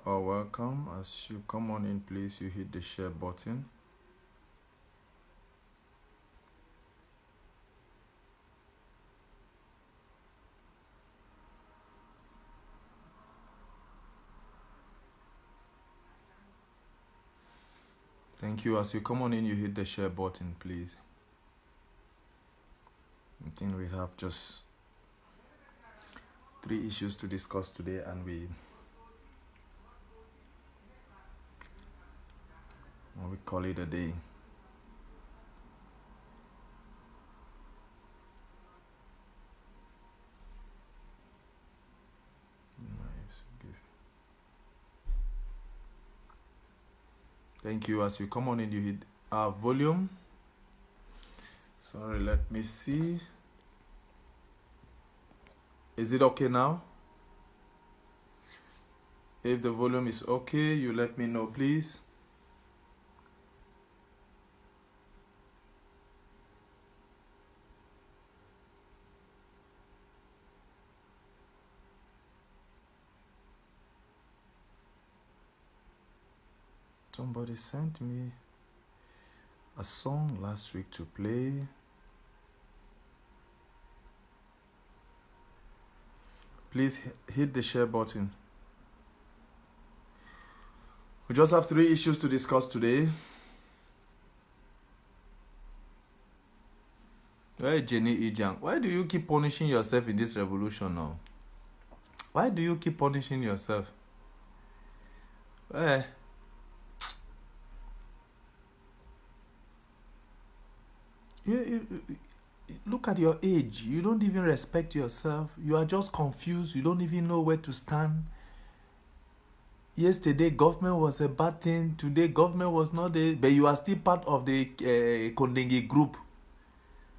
all welcome. As you come on in, please, you hit the share button. Thank you. As you come on in, you hit the share button, please. I think we have just 3 issues to discuss today, and we call it a day. Thank you. As you come on in, you hit our volume. Sorry, let me see. Is it okay now? If the volume is okay, you let me know, please. Somebody sent me a song last week to play. Please hit the share button. We just have 3 issues to discuss today. Hey, Jenny Ijang, why do you keep punishing yourself in this revolution now? Why do you keep punishing yourself? Hey. Look at your age. You don't even respect yourself. You are just confused. You don't even know where to stand. Yesterday, government was a bad thing. Today, government was not a... But you are still part of the Kondenge group.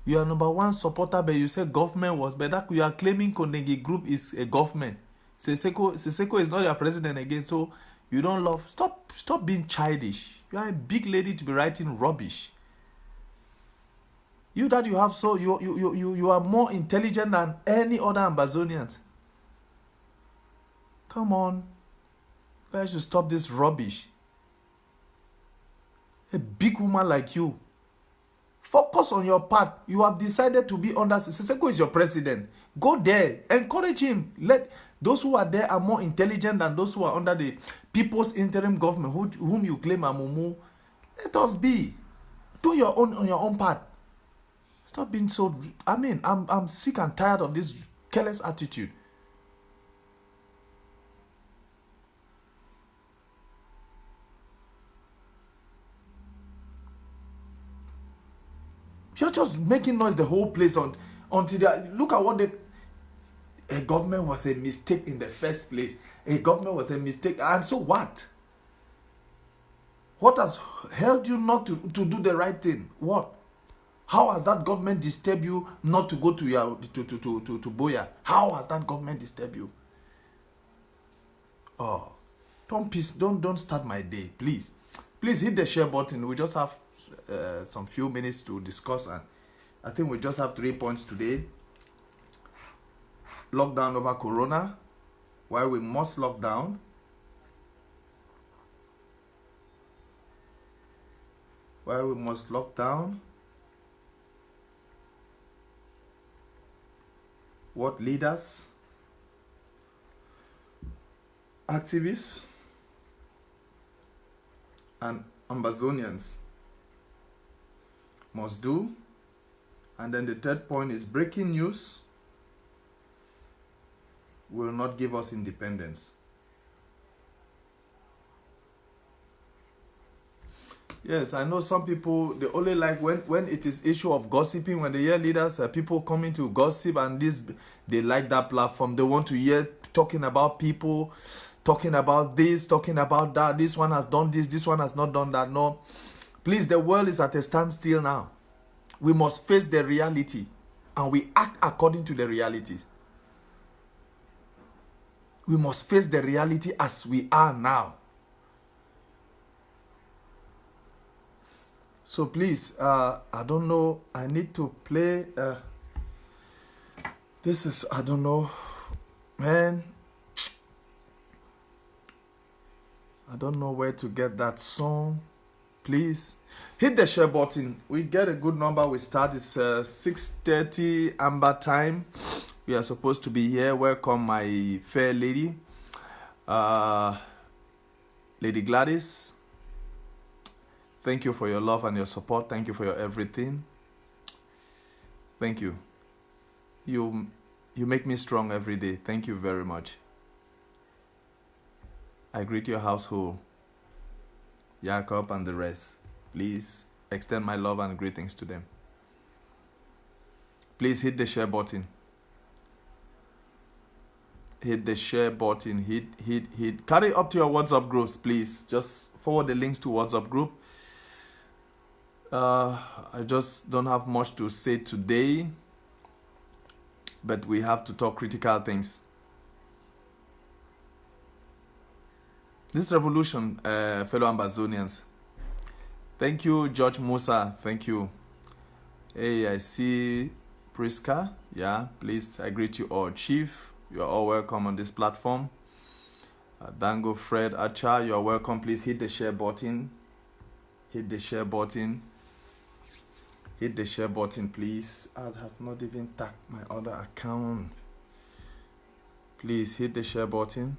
You are number 1 supporter, but you say government was... But that you are claiming Kondenge group is a government. Siseko is not your president again, so you don't love... Stop being childish. You are a big lady to be writing rubbish. You that you have so you are more intelligent than any other Ambazonians. Come on. You guys should stop this rubbish. A big woman like you. Focus on your part. You have decided to be under... Siseko is your president. Go there. Encourage him. Let those who are there are more intelligent than those who are under the people's interim government, whom you claim are Mumu. Let us be. Do your own on your own part. Stop being so... I mean, I'm sick and tired of this careless attitude. You're just making noise the whole place until they... Look at what they... A government was a mistake in the first place. A government was a mistake. And so what? What has held you not to do the right thing? What? How has that government disturbed you not to go to your to Boya? How has that government disturbed you? Oh, don't start my day, please. Please hit the share button. We just have some few minutes to discuss, and I think we just have 3 points today. Lockdown over Corona. Why we must lock down. Why we must lock down. What leaders, activists, and Ambazonians must do. And then the 3rd point is breaking news will not give us independence. Yes, I know some people, they only like when it is issue of gossiping, when they hear leaders, people coming to gossip, and this, they like that platform. They want to hear talking about people, talking about this, talking about that. This one has done this one has not done that. No. Please, the world is at a standstill now. We must face the reality, and we act according to the realities. We must face the reality as we are now. So please, I don't know, I need to play, this is, I don't know, man. I don't know where to get that song. Please hit the share button. We get a good number. We start. It's 6:30 Amber time. We are supposed to be here. Welcome, my fair lady, Lady Gladys. Thank you for your love and your support. Thank you for your everything. Thank you. You make me strong every day. Thank you very much. I greet your household, Jacob and the rest. Please extend my love and greetings to them. Please hit the share button. Hit the share button. Hit. Carry up to your WhatsApp groups, please. Just forward the links to WhatsApp group. I just don't have much to say today, but we have to talk critical things. This revolution, fellow Ambazonians. Thank you, George Musa. Thank you. Hey, I see Priska. Yeah, please, I greet you all. Chief, you are all welcome on this platform. Dango, Fred, Acha, you are welcome. Please hit the share button. Hit the share button. Hit the share button, please. I have not even tagged my other account. Please hit the share button.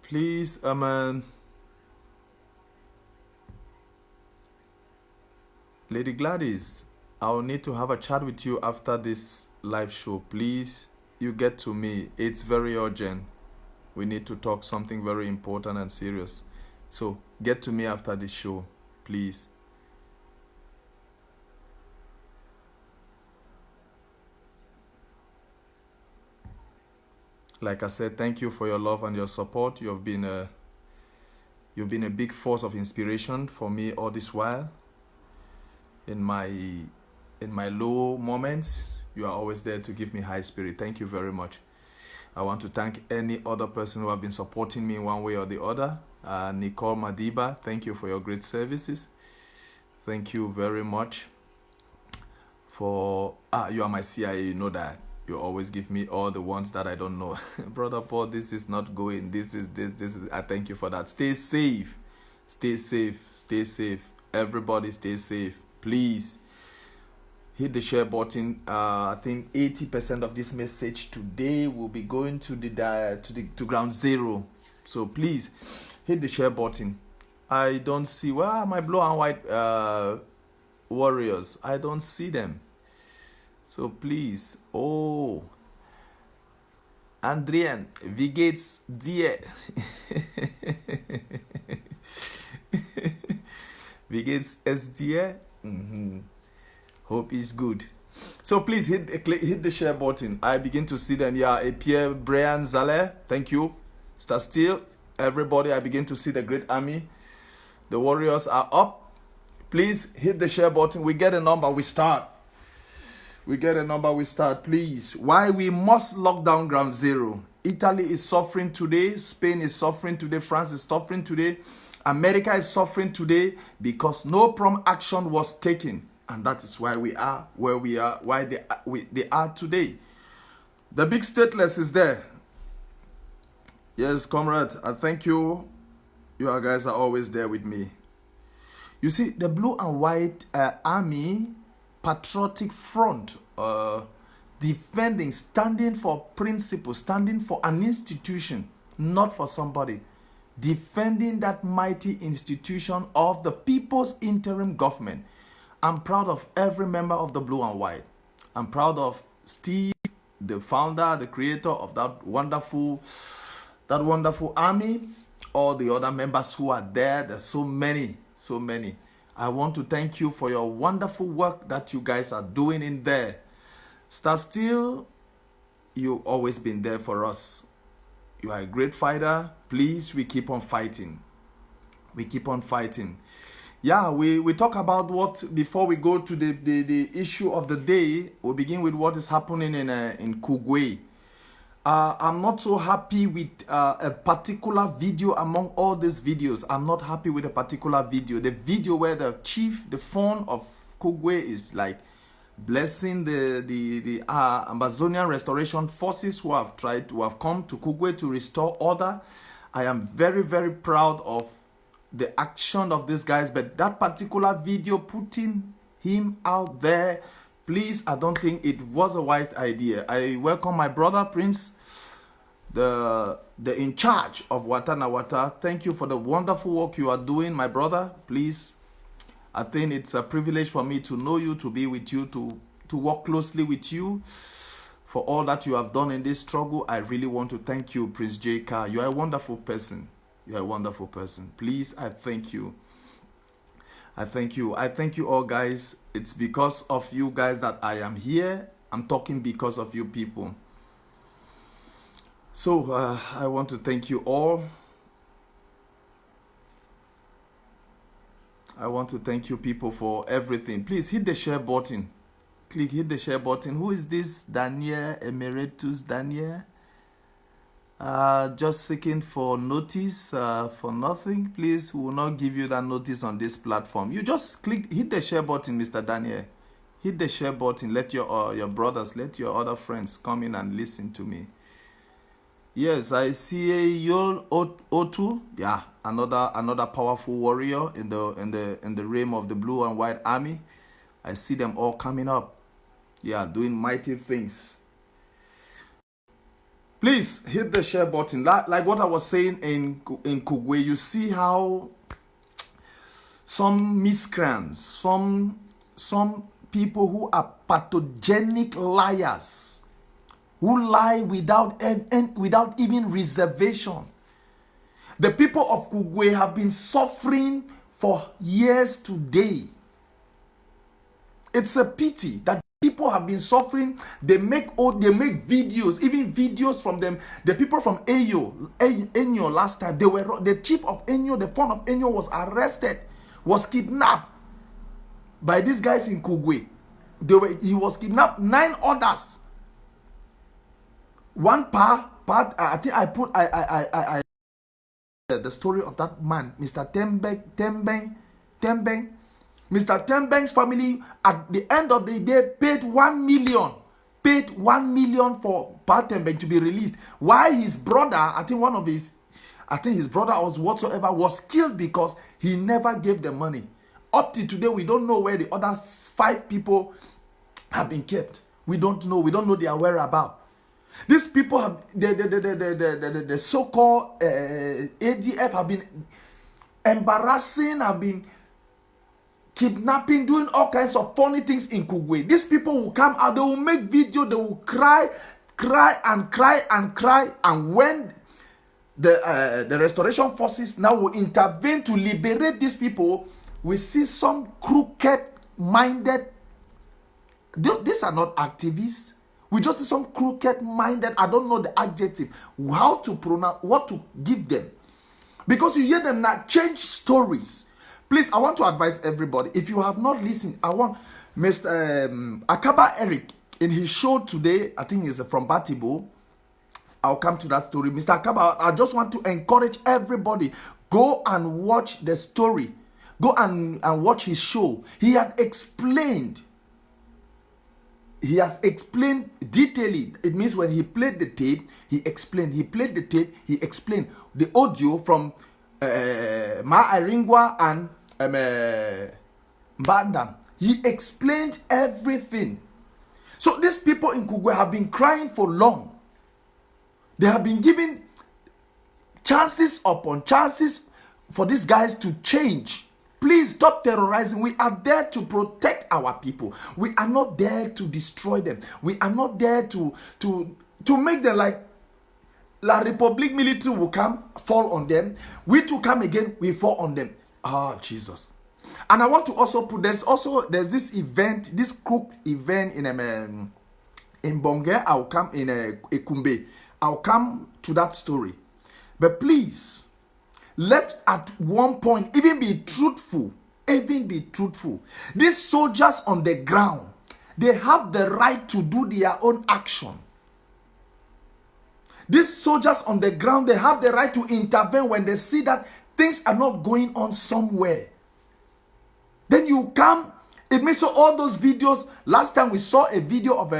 Please, Lady Gladys, I'll need to have a chat with you after this live show. Please, you get to me. It's very urgent. We need to talk something very important and serious. So get to me after this show, please. Like I said, thank you for your love and your support. You've been a big force of inspiration for me all this while. In my low moments, you are always there to give me high spirit. Thank you very much. I want to thank any other person who have been supporting me in one way or the other. Nicole Madiba, thank you for your great services. Thank you very much for you are my CIA, you know that. You always give me all the ones that I don't know. Brother Paul, this is not going. This is. I thank you for that. Stay safe. Stay safe. Stay safe. Everybody stay safe. Please hit the share button. I think 80% of this message today will be going to ground zero. So please hit the share button. I don't see, where are my blue and white warriors? I don't see them. So please, Andrian, wie geht's dir? Wie geht's es dir? Hope it's good. So please hit the share button. I begin to see them. Yeah, Pierre, Brian, Zale, thank you. Start still. Everybody, I begin to see the great army. The warriors are up. Please hit the share button. We get a number, we start. Please. Why we must lock down ground zero. Italy is suffering today. Spain is suffering today. France is suffering today. America is suffering today because no prompt action was taken. And that is why we are where we are, why they are today. The big stateless is there. Yes, comrade, I thank you. You guys are always there with me. You see, the blue and white army patriotic front, defending, standing for principle, standing for an institution, not for somebody. Defending that mighty institution of the people's interim government. I'm proud of every member of the blue and white. I'm proud of Steve, the founder, the creator of that wonderful army. All the other members who are there. There's so many. I want to thank you for your wonderful work that you guys are doing in there. Start still. You've always been there for us. You are a great fighter. Please, we keep on fighting. Yeah, we talk about what, before we go to the issue of the day, we begin with what is happening in Kugwe. I'm not so happy with a particular video among all these videos. I'm not happy with a particular video. The video where the chief, the phone of Kugwe is like blessing the Ambazonian restoration forces who have come to Kugwe to restore order. I am very, very proud of the action of these guys, but that particular video putting him out there, please, I don't think it was a wise idea. I welcome my brother Prince, the in charge of Watanawata. Thank you for the wonderful work you are doing, my brother. Please, I think it's a privilege for me to know you, to be with you, to work closely with you. For all that you have done in this struggle, I really want to thank you, Prince J.K. You are a wonderful person. You are a wonderful person. Please, I thank you. I thank you. I thank you all, guys. It's because of you guys that I am here. I'm talking because of you people. So, I want to thank you all. I want to thank you people for everything. Please hit the share button. Hit the share button. Who is this? Daniel Emeritus Daniel. Just seeking for notice for nothing. Please, we will not give you that notice on this platform. You just hit the share button, Mr. Daniel. Hit the share button. Let your brothers, let your other friends come in and listen to me. Yes, I see a Yol Otu. Yeah, another powerful warrior in the realm of the blue and white army. I see them all coming up. Yeah, doing mighty things. Please hit the share button. Like what I was saying in Kugwe, you see how some miscreants, some people who are pathogenic liars, who lie without even reservation. The people of Kugwe have been suffering for years today. It's a pity that people have been suffering. They make videos, even videos from them. The people from Enyo last time, the chief of Enyo, the founder of Enyo was arrested, was kidnapped by these guys in Kugwe. He was kidnapped. 9 others. One part. I think I put the story of that man, Mr. Tembeng. Mr. Tembeng's family at the end of the day paid 1 million. Paid 1 million for Pat Tembeng to be released. Why his brother, I think his brother whatsoever was killed because he never gave the money. Up to today, we don't know where the other 5 people have been kept. We don't know their whereabouts. These people have the so-called ADF have been embarrassing, have been kidnapping, doing all kinds of funny things in Kugwe. These people will come out, they will make video, they will cry, and when the restoration forces now will intervene to liberate these people, we see some crooked-minded. These are not activists. We just see some crooked-minded, I don't know the adjective, how to pronounce, what to give them. Because you hear them now change stories. Please, I want to advise everybody, if you have not listened, I want Mr. Akaba Eric, in his show today, I think it's from Batibo, I'll come to that story. Mr. Akaba, I just want to encourage everybody, go and watch the story. Go and watch his show. He has explained detailedly. It means when he played the tape, he explained. He played the tape, he explained. The audio from Ma Iringwa and Bandam. He explained everything. So these people in Kugwe have been crying for long. They have been given chances upon chances for these guys to change. Please stop terrorizing. We are there to protect our people. We are not there to destroy them. We are not there to make them like La Republic military will come, fall on them. We to come again, we fall on them. Oh, Jesus. And I want to also put, there's this event, this cooked event in Bonge. I'll come in Ekumbe. I'll come to that story. But please, let at one point even be truthful. These soldiers on the ground, they have the right to do their own action. These soldiers on the ground, they have the right to intervene when they see that things are not going on somewhere. Then you come It means so all those videos, last time we saw a video of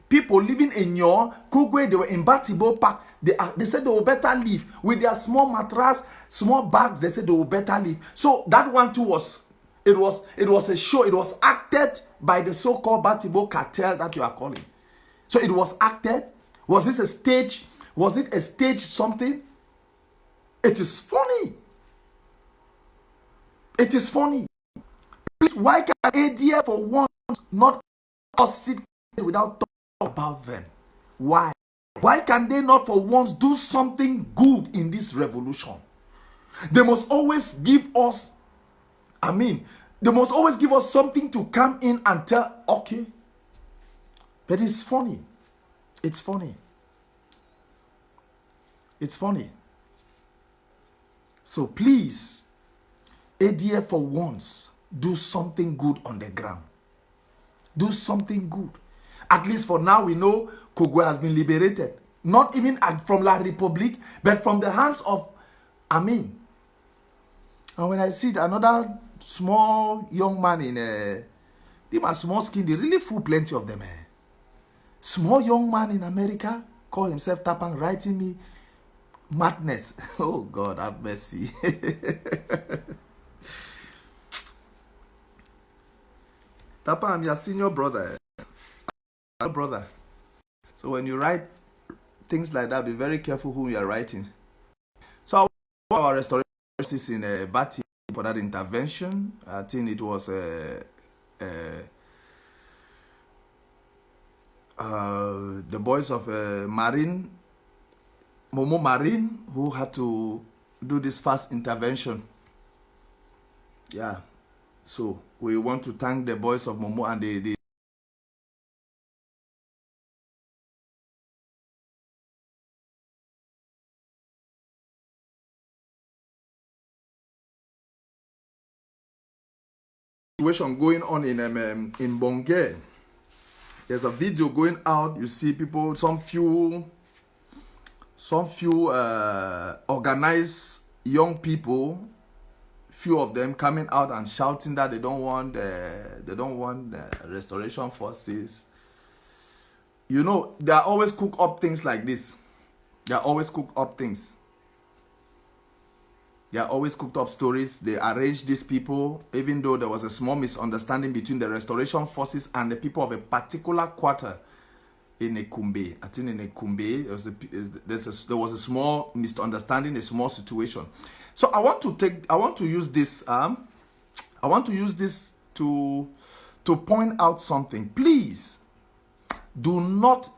people living in your Kugwe, they were in Batibo Park. They said they will better live with their small mattress, small bags. They said they will better live. So that one too was a show. It was acted by the so-called Batibo cartel that you are calling. So it was acted. Was this a stage? Was it a stage something? It is funny. It is funny. Please, why can ADF for once not us sit without talking about them? Why? Why can they not for once do something good in this revolution? They must always give us, they must always give us something to come in and tell, okay. But it's funny. It's funny. It's funny. So please, ADF for once, do something good on the ground. Do something good. At least for now, we know Kogwe has been liberated. Not even from La République, but from the hands of Amin. And when I see another small young man in they are small skin, they really fool plenty of them. Small young man in America, call himself Tapang, writing me madness. Oh God, have mercy. Tapang, I'm your senior brother. Brother. So when you write things like that, be very careful who you are writing. So our restoration is in Bati for that intervention. I think it was the boys of Marine, Momo Marine, who had to do this fast intervention. Yeah. So we want to thank the boys of Momo and the situation going on in Bongé. There's a video going out. You see people, some few organized young people, few of them coming out and shouting that they don't want restoration forces. You know, they are always cook up things like this. They are always cook up things. They are always cooked up stories. They arrange these people, even though there was a small misunderstanding between the restoration forces and the people of a particular quarter in Ekumbe. I think in Ekumbe, there was a small misunderstanding, a small situation. So I want to use this to point out something. Please, do not,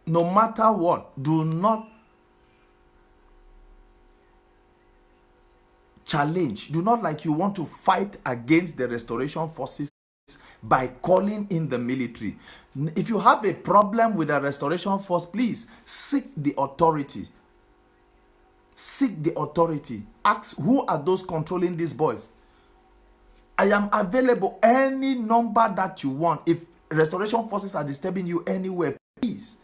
no matter what, do not challenge. Do not like you want to fight against the restoration forces by calling in the military. If you have a problem with the restoration force, please seek the authority. Seek the authority. Ask who are those controlling these boys. I am available any number that you want. If restoration forces are disturbing you anywhere, please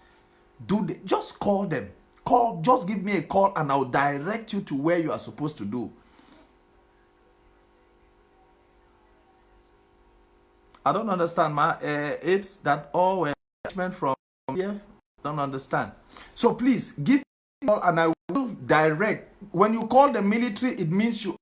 just call them. Just give me a call and I'll direct you to where you are supposed to do. I don't understand, apes that all were from here. Don't understand. So please give me a call and I will direct. When you call the military, it means you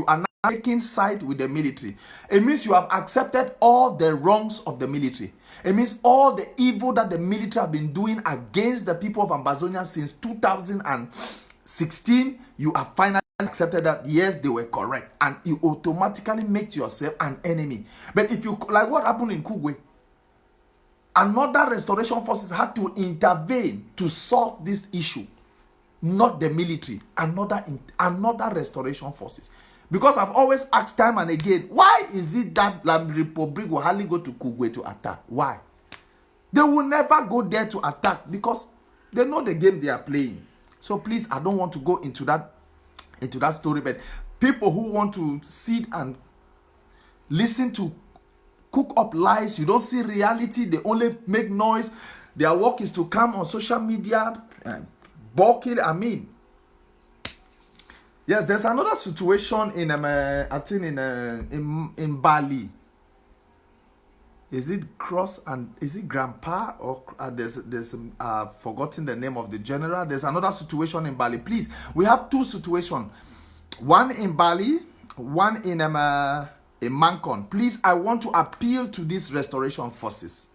are not taking side with the military. It means you have accepted all the wrongs of the military. It means all the evil that the military have been doing against the people of Ambazonia since 2016. You have finally accepted that yes, they were correct, and you automatically make yourself an enemy. But if you, like what happened in Kugwe, another restoration forces had to intervene to solve this issue, not the military. Another restoration forces. Because I've always asked time and again, why is it that La République will hardly go to Kugwe to attack? Why? They will never go there to attack because they know the game they are playing. So please, I don't want to go into that story, but people who want to sit and listen to cook up lies, you don't see reality, they only make noise. Their work is to come on social media and balking. Yes, there's another situation in I think in Bali. Is it Cross and is it Grandpa or there's forgotten the name of the general. There's another situation in Bali. Please, we have two situations. One in Bali, one in Mancon. Please, I want to appeal to these restoration forces.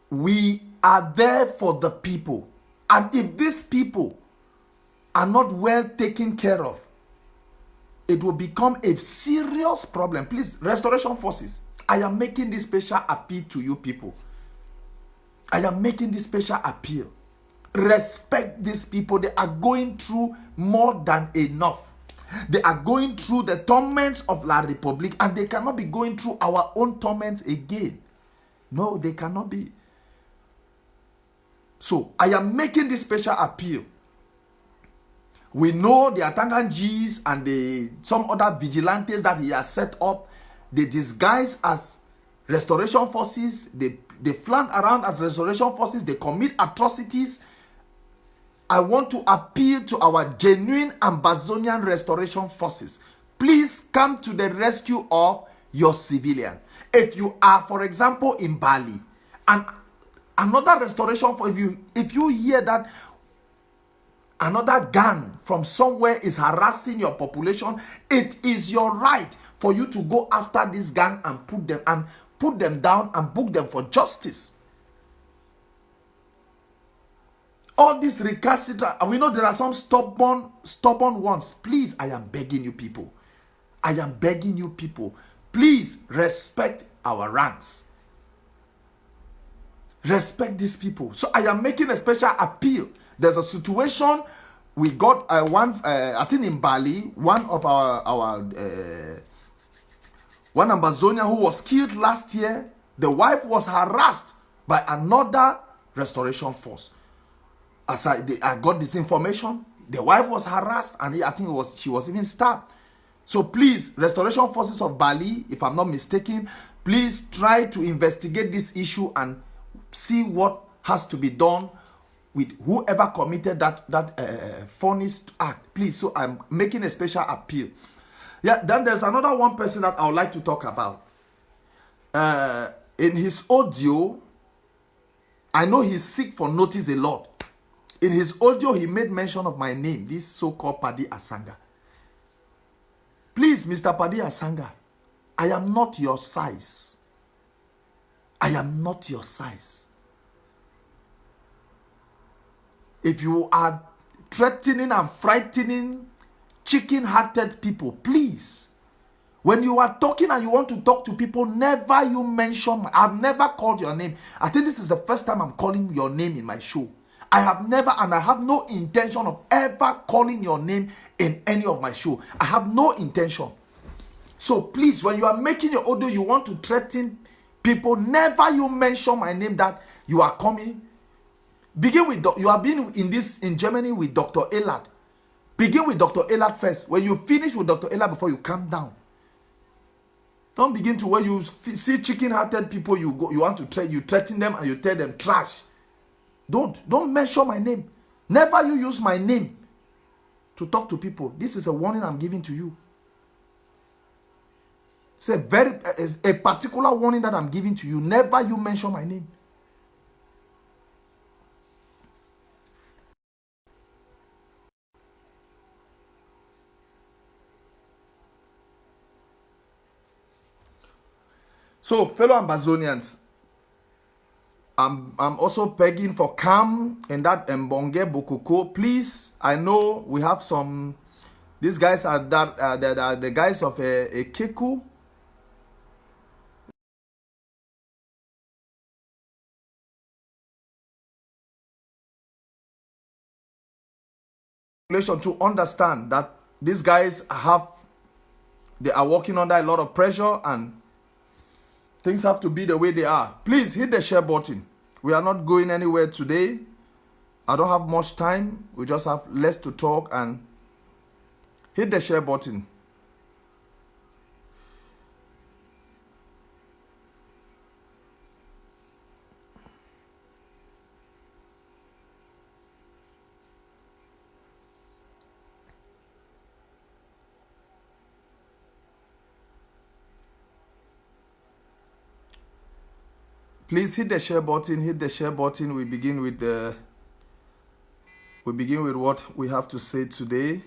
We are there for the people. And if these people are not well taken care of, it will become a serious problem. Please, restoration forces, I am making this special appeal to you people. I am making this special appeal. Respect these people. They are going through more than enough. They are going through the torments of La Republique, and they cannot be going through our own torments again. No, they cannot be. So, I am making this special appeal. We know the Atangan G's and some other vigilantes that he has set up. They disguise as restoration forces. They flank around as restoration forces. They commit atrocities. I want to appeal to our genuine Ambazonian restoration forces. Please come to the rescue of your civilian. If you are, for example, in Bali, and another restoration for if you hear that another gang from somewhere is harassing your population, it is your right for you to go after this gang and put them down and book them for justice. All these recalcitrant, and we know there are some stubborn ones. Please, I am begging you people. I am begging you people. Please respect our ranks. Respect these people. So I am making a special appeal. There's a situation we got I think in Bali, one of one Ambazonian who was killed last year. The wife was harassed by another restoration force. As I got this information, the wife was harassed, and I think she was even stabbed. So please, restoration forces of Bali, if I'm not mistaken, please try to investigate this issue and see what has to be done with whoever committed that funniest act. Please, so I'm making a special appeal. Yeah, then there's another one person that I would like to talk about. In his audio, I know he's sick for notice a lot. In his audio, he made mention of my name, this so-called Paddy Asanga. Please, Mr. Paddy Asanga, I am not your size. I am not your size. If you are threatening and frightening chicken-hearted people, please, when you are talking and you want to talk to people, never you mention, I've never called your name. I think this is the first time I'm calling your name in my show. I have never, and I have no intention of ever calling your name in any of my show. I have no intention. So please, when you are making your audio, you want to threaten people, never you mention my name that you are coming. Begin with, you have been in Germany with Dr. Elad. Begin with Dr. Elad first. When you finish with Dr. Elad, before you calm down. Don't begin to, when you see chicken-hearted people, you want to you threaten them and you tell them trash. Don't mention my name. Never you use my name to talk to people. This is a warning I'm giving to you. It's a particular warning that I'm giving to you. Never you mention my name. So, fellow Ambazonians, I'm also begging for calm in that Mbonge Bokoko. Please, I know we have some. These guys are the guys of a Keku. To understand that these guys they are working under a lot of pressure and things have to be the way they are. Please hit the share button. We are not going anywhere today. I don't have much time. We just have less to talk, and hit the share button. Please hit the share button. Hit the share button. We begin with what we have to say today.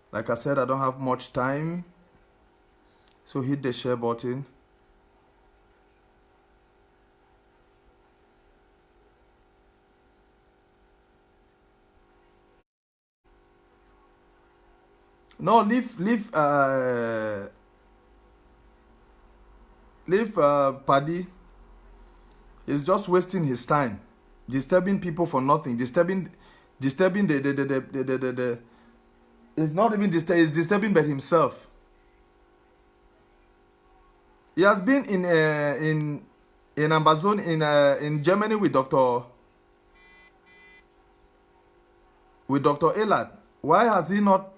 Like I said, I don't have much time, so hit the share button. No, leave Paddy. He's just wasting his time, disturbing people for nothing, disturbing the. It's not even disturbing. It's disturbing but himself. He has been in Ambazonia in Germany with Dr. Elad. Why has he not?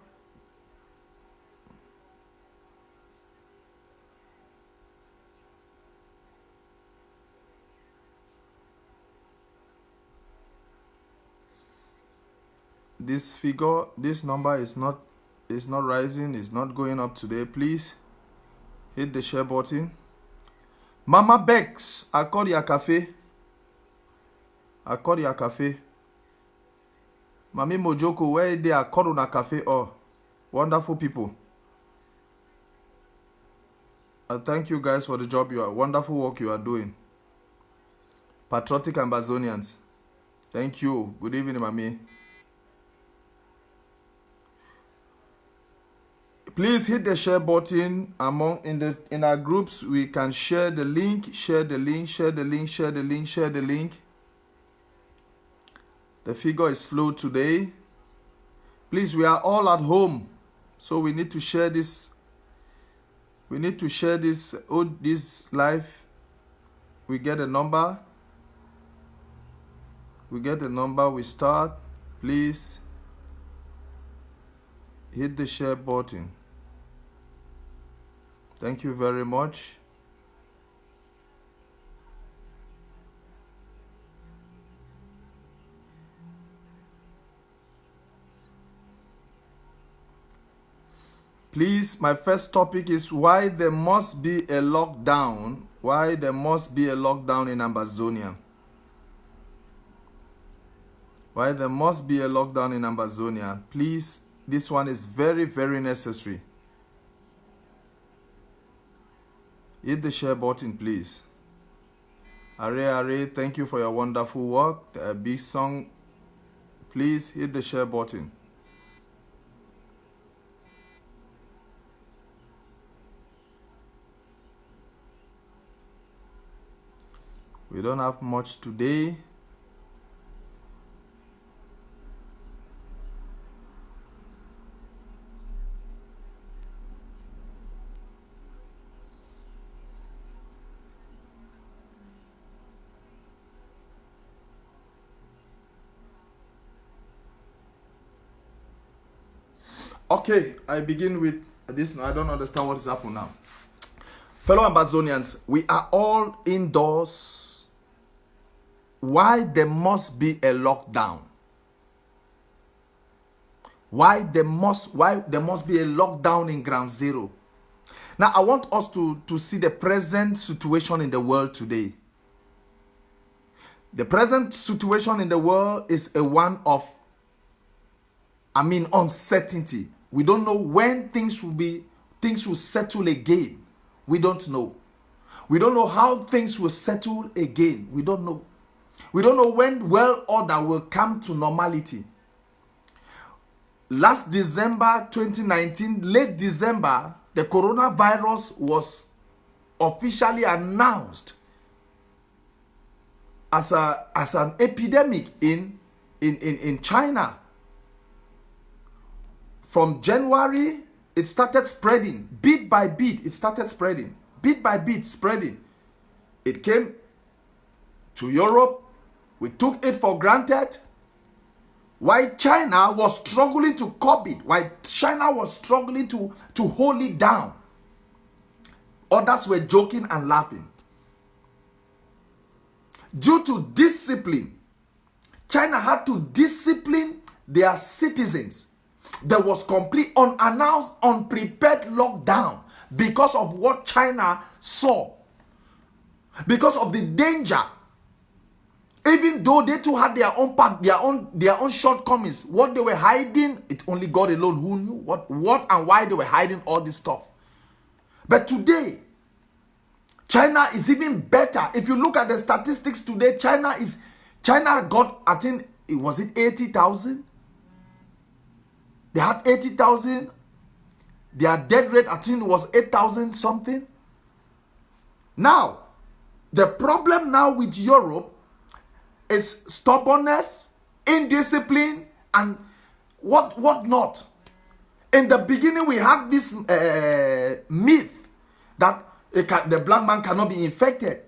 This figure, this number is not rising, it's not going up today. Please hit the share button. Mama Bex, Accordia Cafe. Mami Mojoko, where they are Corona Cafe. Oh, wonderful people. I thank you guys for the job wonderful work you are doing. Patriotic Ambazonians. Thank you. Good evening, Mami. Please hit the share button in our groups. We can share the link. The figure is slow today. Please, we are all at home, so we need to share this. We need to share this live. We get a number. We start. Please hit the share button. Thank you very much. Please, my first topic is why there must be a lockdown. Why there must be a lockdown in Ambazonia. Why there must be a lockdown in Ambazonia. Please, this one is very, very necessary. Hit the share button, please. Are, thank you for your wonderful work. A big song. Please hit the share button. We don't have much today. Okay, I begin with this. I don't understand what is happening now. Fellow Ambazonians, we are all indoors. Why there must be a lockdown? Why there must be a lockdown in Ground Zero? Now, I want us to see the present situation in the world today. The present situation in the world is a one of, uncertainty. We don't know when things will settle again. We don't know. We don't know how things will settle again. We don't know. We don't know when world order will come to normality. Last December 2019, late December, the coronavirus was officially announced as an epidemic in China. From January, it started spreading. Bit by bit, it started spreading. Bit by bit, spreading. It came to Europe. We took it for granted. While China was struggling to curb it, while China was struggling to hold it down, others were joking and laughing. Due to discipline, China had to discipline their citizens. There was complete unannounced, unprepared lockdown because of what China saw. because of the danger. Even though they too had their own part, their own shortcomings, what they were hiding, it only God alone who knew what and why they were hiding all this stuff. But today, China is even better. If you look at the statistics today, China got, I think, was it 80,000? They had 80,000. Their death rate, I think, was 8,000 something. Now, the problem now with Europe is stubbornness, indiscipline, and what not. In the beginning, we had this myth that the black man cannot be infected.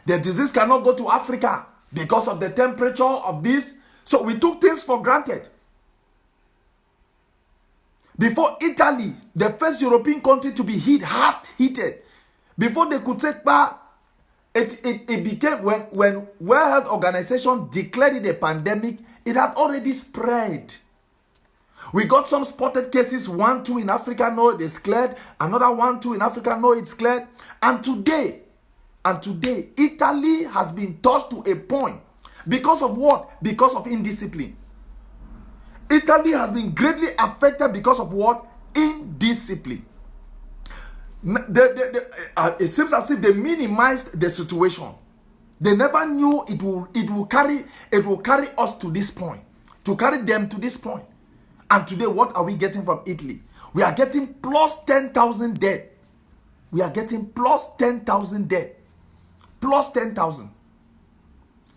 The disease cannot go to Africa because of the temperature of this. So we took things for granted. Before Italy, the first European country to be heated, before they could take back, it became, when World Health Organization declared it a pandemic, it had already spread. We got some spotted cases, 1, 2 in Africa, no, it's cleared. Another 1, 2 in Africa, no, it's cleared. And today, Italy has been touched to a point. Because of what? Because of indiscipline. Italy has been greatly affected because of what? Indiscipline. It seems as if they minimized the situation. They never knew it will carry us to this point, to carry them to this point. And today, what are we getting from Italy? We are getting plus 10,000 dead. We are getting plus 10,000 dead. Plus 10,000.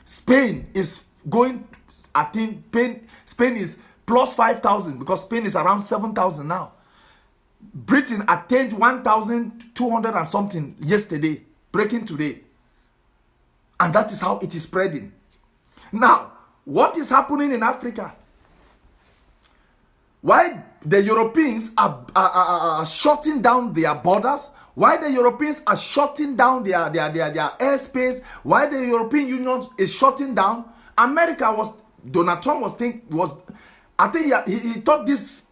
Spain is going, I think Spain is plus 5,000 because Spain is around 7,000 now. Britain attained 1,200 and something yesterday, breaking today. And that is how it is spreading. Now, what is happening in Africa? Why the Europeans are shutting down their borders? Why the Europeans are shutting down their airspace? Why the European Union is shutting down? Donald Trump I think he thought this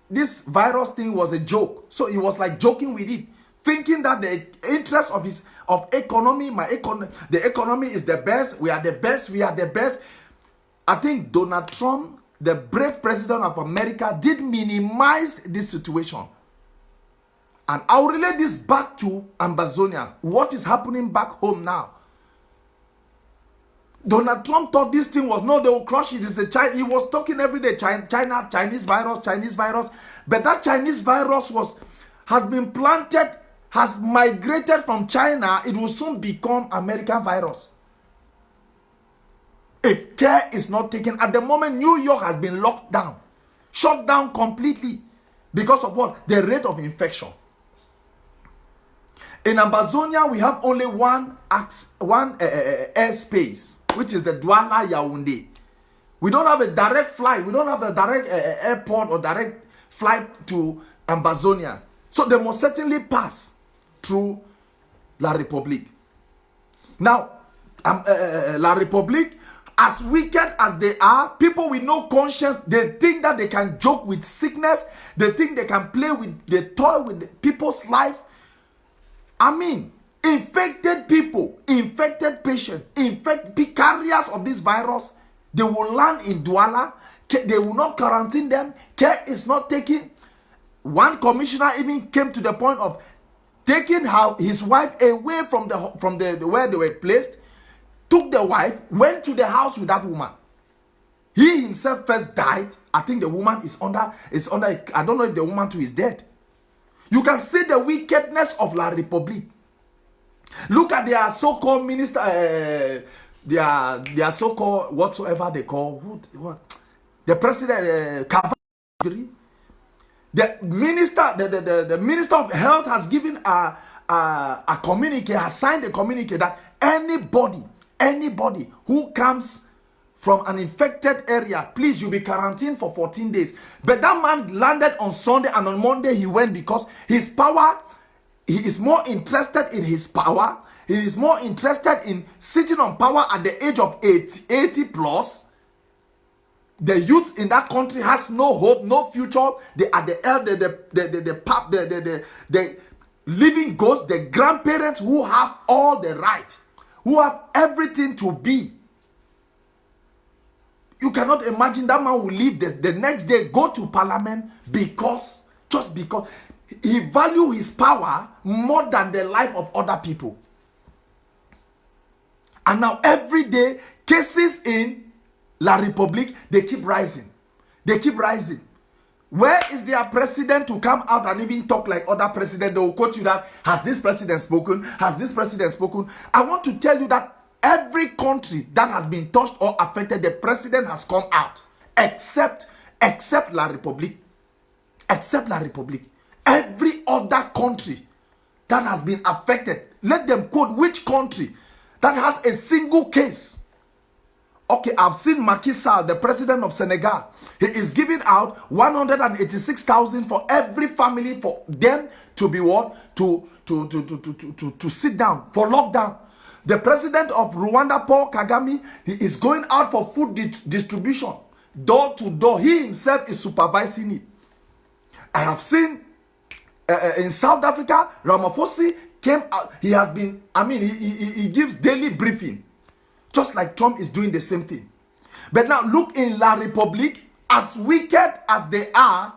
virus thing was a joke. So he was like joking with it, thinking that the interest of economy, the economy is the best. We are the best. I think Donald Trump, the brave president of America, did minimize this situation. And I'll relate this back to Ambazonia. What is happening back home now? Donald Trump thought this thing was, no, they will crush it. He was talking every day, Chinese virus. But that Chinese virus has been planted, has migrated from China. It will soon become American virus. If care is not taken, at the moment, New York has been locked down, shut down completely because of what? The rate of infection. In Ambazonia, we have only one airspace, which is the Douala Yaoundé. We don't have a direct flight. We don't have a direct airport or direct flight to Ambazonia. So they must certainly pass through La République. Now, La République, as wicked as they are, people with no conscience, they think that they can joke with sickness. They think they can toy with people's life. I mean, infected people, infected patients, carriers of this virus, they will land in Douala. They will not quarantine them. Care is not taken. One commissioner even came to the point of taking his wife away from the where they were placed. Took the wife, went to the house with that woman. He himself first died. I think the woman is under. I don't know if the woman too is dead. You can see the wickedness of La République. Look at their so-called minister, their so-called whatsoever they call what the president, the minister, the minister of health has given a communique, has signed a communique that anybody who comes from an infected area, please, you'll be quarantined for 14 days. But that man landed on Sunday, and on Monday he went because his power, he is more interested in his power. He is more interested in sitting on power at the age of 80 plus. The youth in that country has no hope, no future. They are the living ghosts, the grandparents who have all the right. who have everything to be. You cannot imagine that man will leave the next day, go to parliament just because he value his power more than the life of other people. And now every day, cases in La République, they keep rising. They keep rising. Where is their president to come out and even talk like other presidents? They will quote you that, has this president spoken? Has this president spoken? I want to tell you that every country that has been touched or affected, the president has come out. Except La République. Except La République. Every other country that has been affected, let them quote which country that has a single case. Okay, I've seen Macky Sall, the president of Senegal. He is giving out 186,000 for every family for them to be what? To sit down for lockdown. The president of Rwanda, Paul Kagame, he is going out for food distribution, door to door. He himself is supervising it. I have seen in South Africa, Ramaphosa came out. He has been, he gives daily briefing. Just like Trump is doing the same thing. But now look in La République, as wicked as they are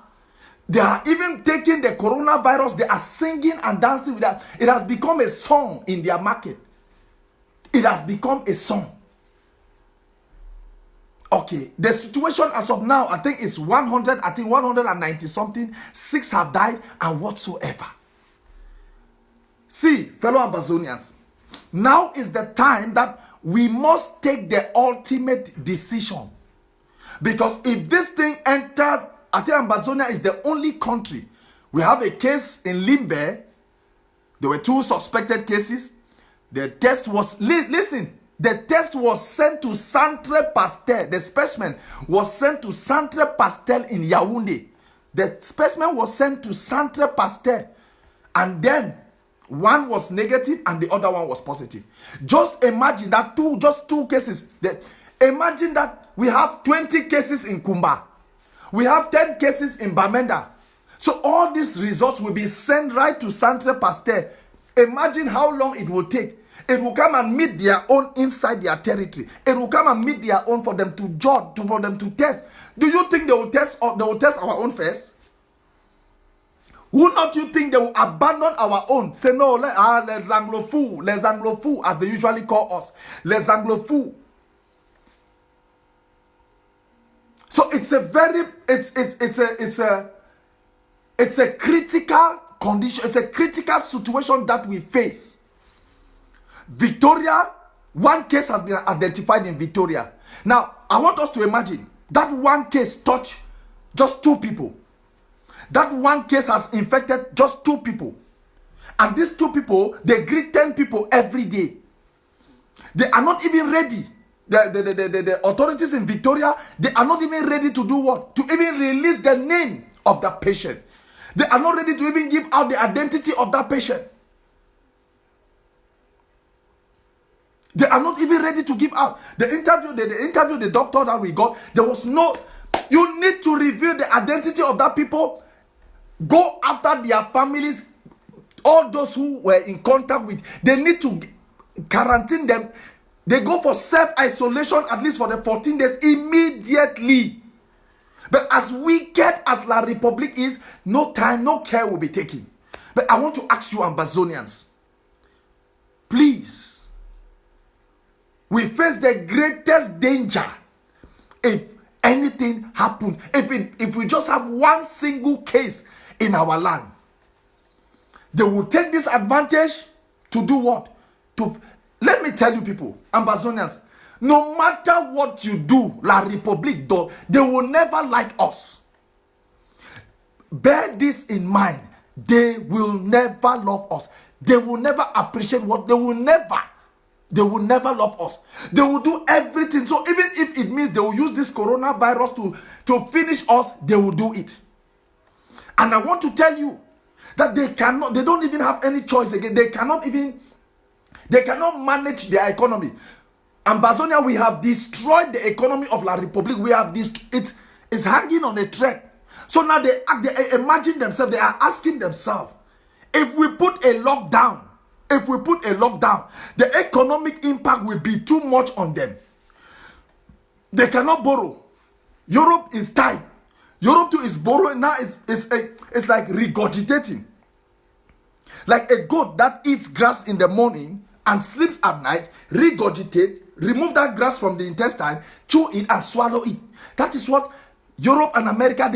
even taking the coronavirus, they are singing and dancing with that. It has become a song in their market. It has become a song. Okay, the situation as of now, I think it's 190 something, 6 have died and whatsoever. See, fellow Ambazonians, now is the time that we must take the ultimate decision. Because if this thing enters, I think Ambazonia is the only country. We have a case in Limbe. There were 2 suspected cases. The test was, listen, the test was sent to Centre Pasteur. The specimen was sent to Centre Pasteur in Yaoundé. The specimen was sent to Centre Pasteur. And then one was negative and the other one was positive. Just imagine that just two cases. Imagine that we have 20 cases in Kumba. We have 10 cases in Bamenda. So all these results will be sent right to Centre Pasteur. Imagine how long it will take. It will come and meet their own inside their territory. It will come and meet their own for them to judge, for them to test. Do you think they will test our own first? Who not you think they will abandon our own? Say no, les Anglophones, as they usually call us. Les Anglophones. So it's a critical condition. It's a critical situation that we face. Victoria, one case has been identified in Victoria. Now, I want us to imagine that one case touched just 2 people. That one case has infected just 2 people. And these 2 people, they greet 10 people every day. They are not even ready. The authorities in Victoria, they are not even ready to do what? To even release the name of the patient. They are not ready to even give out the identity of that patient. They are not even ready to give out. The interview, the doctor that we got, there was no, you need to reveal the identity of that people. Go after their families, all those who were in contact with, they need to quarantine them. They go for self-isolation at least for the 14 days immediately. But as wicked as La République is, no time, no care will be taken. But I want to ask you, Ambazonians, please, we face the greatest danger if anything happens. If we just have one single case in our land, they will take this advantage to do what? Let me tell you people, Ambazonians, no matter what you do, La République does, they will never like us. Bear this in mind. They will never love us. They will never appreciate what they will never love us. They will do everything. So even if it means they will use this coronavirus to finish us, they will do it. And I want to tell you that they don't even have any choice again. They cannot manage their economy. Ambazonia, we have destroyed the economy of La République. We have it's hanging on a thread. So now they imagine themselves, they are asking themselves, if we put a lockdown, If we put a lockdown, the economic impact will be too much on them. They cannot borrow. Europe is tight. Europe too is borrowing. Now it's like regurgitating. Like a goat that eats grass in the morning and sleeps at night, regurgitate, remove that grass from the intestine, chew it and swallow it. That is what Europe and America,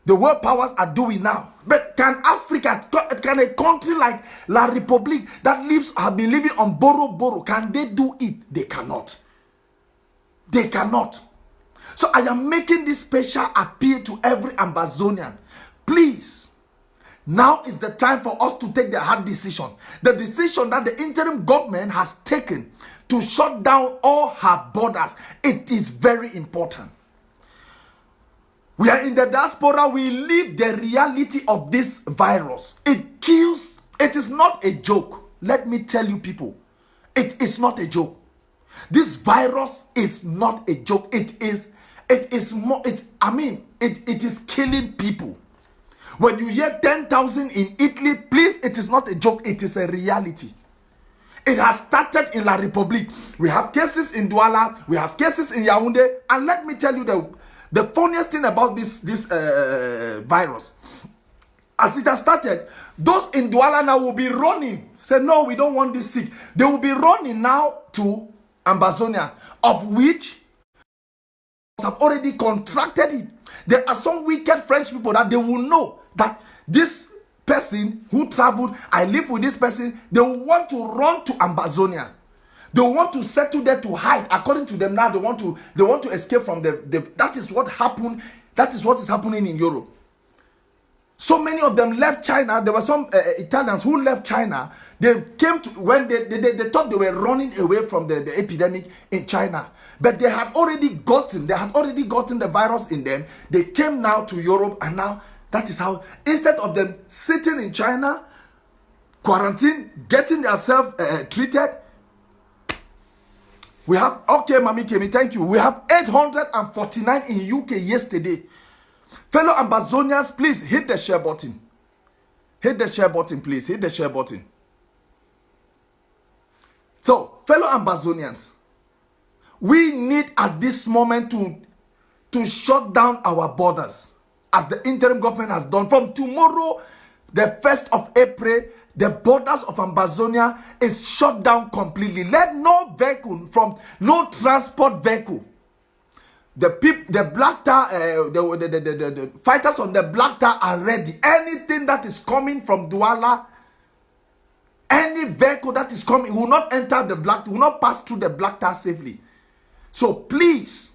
the world powers are doing now. But can Africa, can a country like La République that have been living on borrow, can they do it? They cannot. They cannot. So I am making this special appeal to every Ambazonian. Please, now is the time for us to take the hard decision. The decision that the interim government has taken to shut down all her borders. It is very important. We are in the diaspora. We live the reality of this virus. It kills. It is not a joke. Let me tell you people. It is not a joke. This virus is not a joke. It is killing people. When you hear 10,000 in Italy, please, it is not a joke. It is a reality. It has started in La République. We have cases in Douala. We have cases in Yaoundé. And let me tell you the funniest thing about this virus. As it has started, those in Douala now will be running. Say, no, we don't want this sick. They will be running now to Ambazonia, of which have already contracted it. There are some wicked French people that they will know that this person who traveled, I live with this person, they will want to run to Ambazonia. They want to settle there to hide. According to them now, they want to escape from that is what happened. That is what is happening in Europe. So many of them left China. There were some Italians who left China. They came to when they thought they were running away from the epidemic in China, but they had already gotten the virus in them. They came now to Europe, and now that is how, instead of them sitting in China, quarantine, getting themselves treated. We have, okay, Mami Kemi, thank you. We have 849 in UK yesterday. Fellow Ambazonians, please hit the share button. Hit the share button, please. Hit the share button. So, fellow Ambazonians, we need at this moment to shut down our borders, as the interim government has done. From tomorrow, the 1st of April, the borders of Ambazonia is shut down completely. Let no vehicle, no transport vehicle. The black tar, the fighters on the black tar are ready. Anything that is coming from Douala, any vehicle that is coming will not enter will not pass through the black tar safely. So please,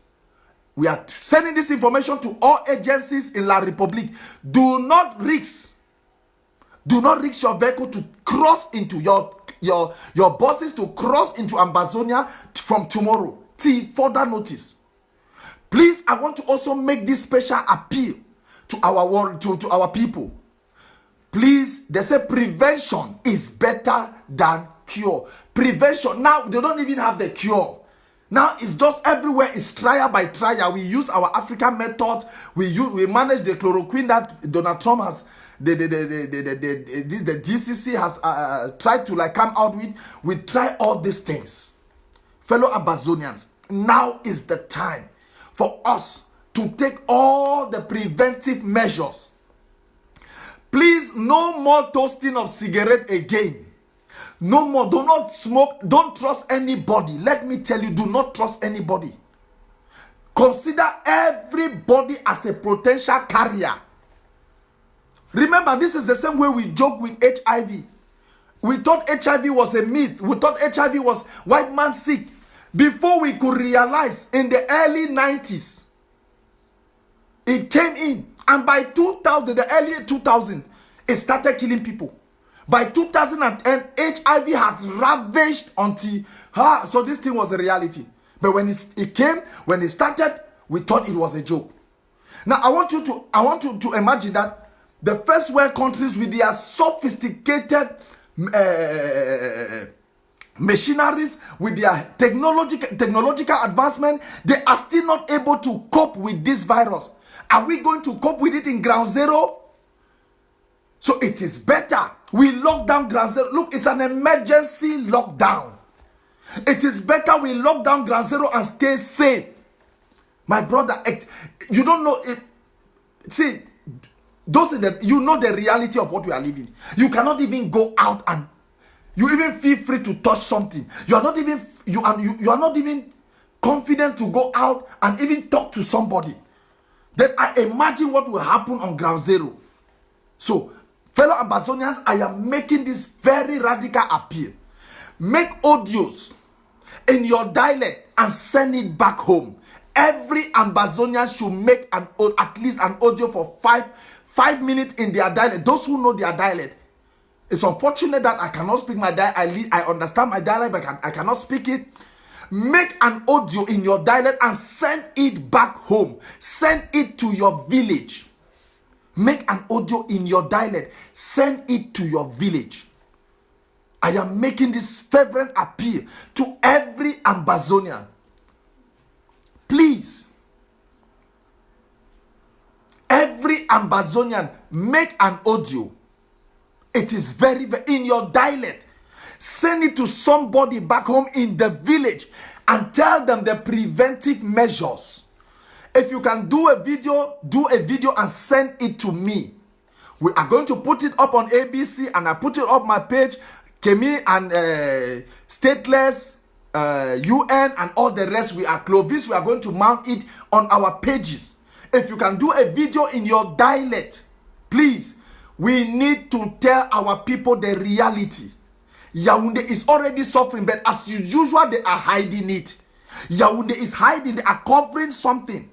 we are sending this information to all agencies in La République. Do not risk your vehicle to cross into your buses to cross into Ambazonia from tomorrow till further notice. Please, I want to also make this special appeal to our world, to our people. Please, they say prevention is better than cure. Prevention, now they don't even have the cure. Now it's just everywhere. It's trial by trial. We use our African method. We manage the chloroquine that Donald Trump has, the DCC has tried to come out with. We try all these things. Fellow Ambazonians, now is the time for us to take all the preventive measures. Please, no more toasting of cigarette again. No more. Do not smoke. Don't trust anybody. Let me tell you, do not trust anybody. Consider everybody as a potential carrier. Remember, this is the same way we joke with HIV. We thought HIV was a myth. We thought HIV was white man sick. Before we could realize, in the early 90s, it came in. And by 2000, the early 2000, it started killing people. By 2010, HIV had ravaged until, so this thing was a reality. But when it came, when it started, we thought it was a joke. Now, I want you to imagine that the first world countries with their sophisticated machineries, with their technological advancement, they are still not able to cope with this virus. Are we going to cope with it in ground zero? So So it is better we lock down Ground Zero. Look, it's an emergency lockdown. It is better we lock down Ground Zero and stay safe. My brother, you don't know it. See, you know the reality of what we are living. You cannot even go out and you even feel free to touch something. You are not even confident to go out and even talk to somebody. Then I imagine what will happen on Ground Zero. So, fellow Ambazonians, I am making this very radical appeal. Make audios in your dialect and send it back home. Every Ambazonian should make at least an audio for 5 minutes in their dialect. Those who know their dialect. It's unfortunate that I cannot speak my dialect. I understand my dialect, but I cannot speak it. Make an audio in your dialect and send it back home. Send it to your village. Make an audio in your dialect. Send it to your village. I am making this fervent appeal to every Ambazonian. Please, every Ambazonian, make an audio. It is very, very in your dialect. Send it to somebody back home in the village and tell them the preventive measures. If you can do a video and send it to me. We are going to put it up on ABC and I put it up my page, Kemi and Stateless, UN and all the rest. We are Clovis. We are going to mount it on our pages. If you can do a video in your dialect, please, we need to tell our people the reality. Yaoundé is already suffering, but as usual, they are hiding it. Yaoundé is hiding, they are covering something.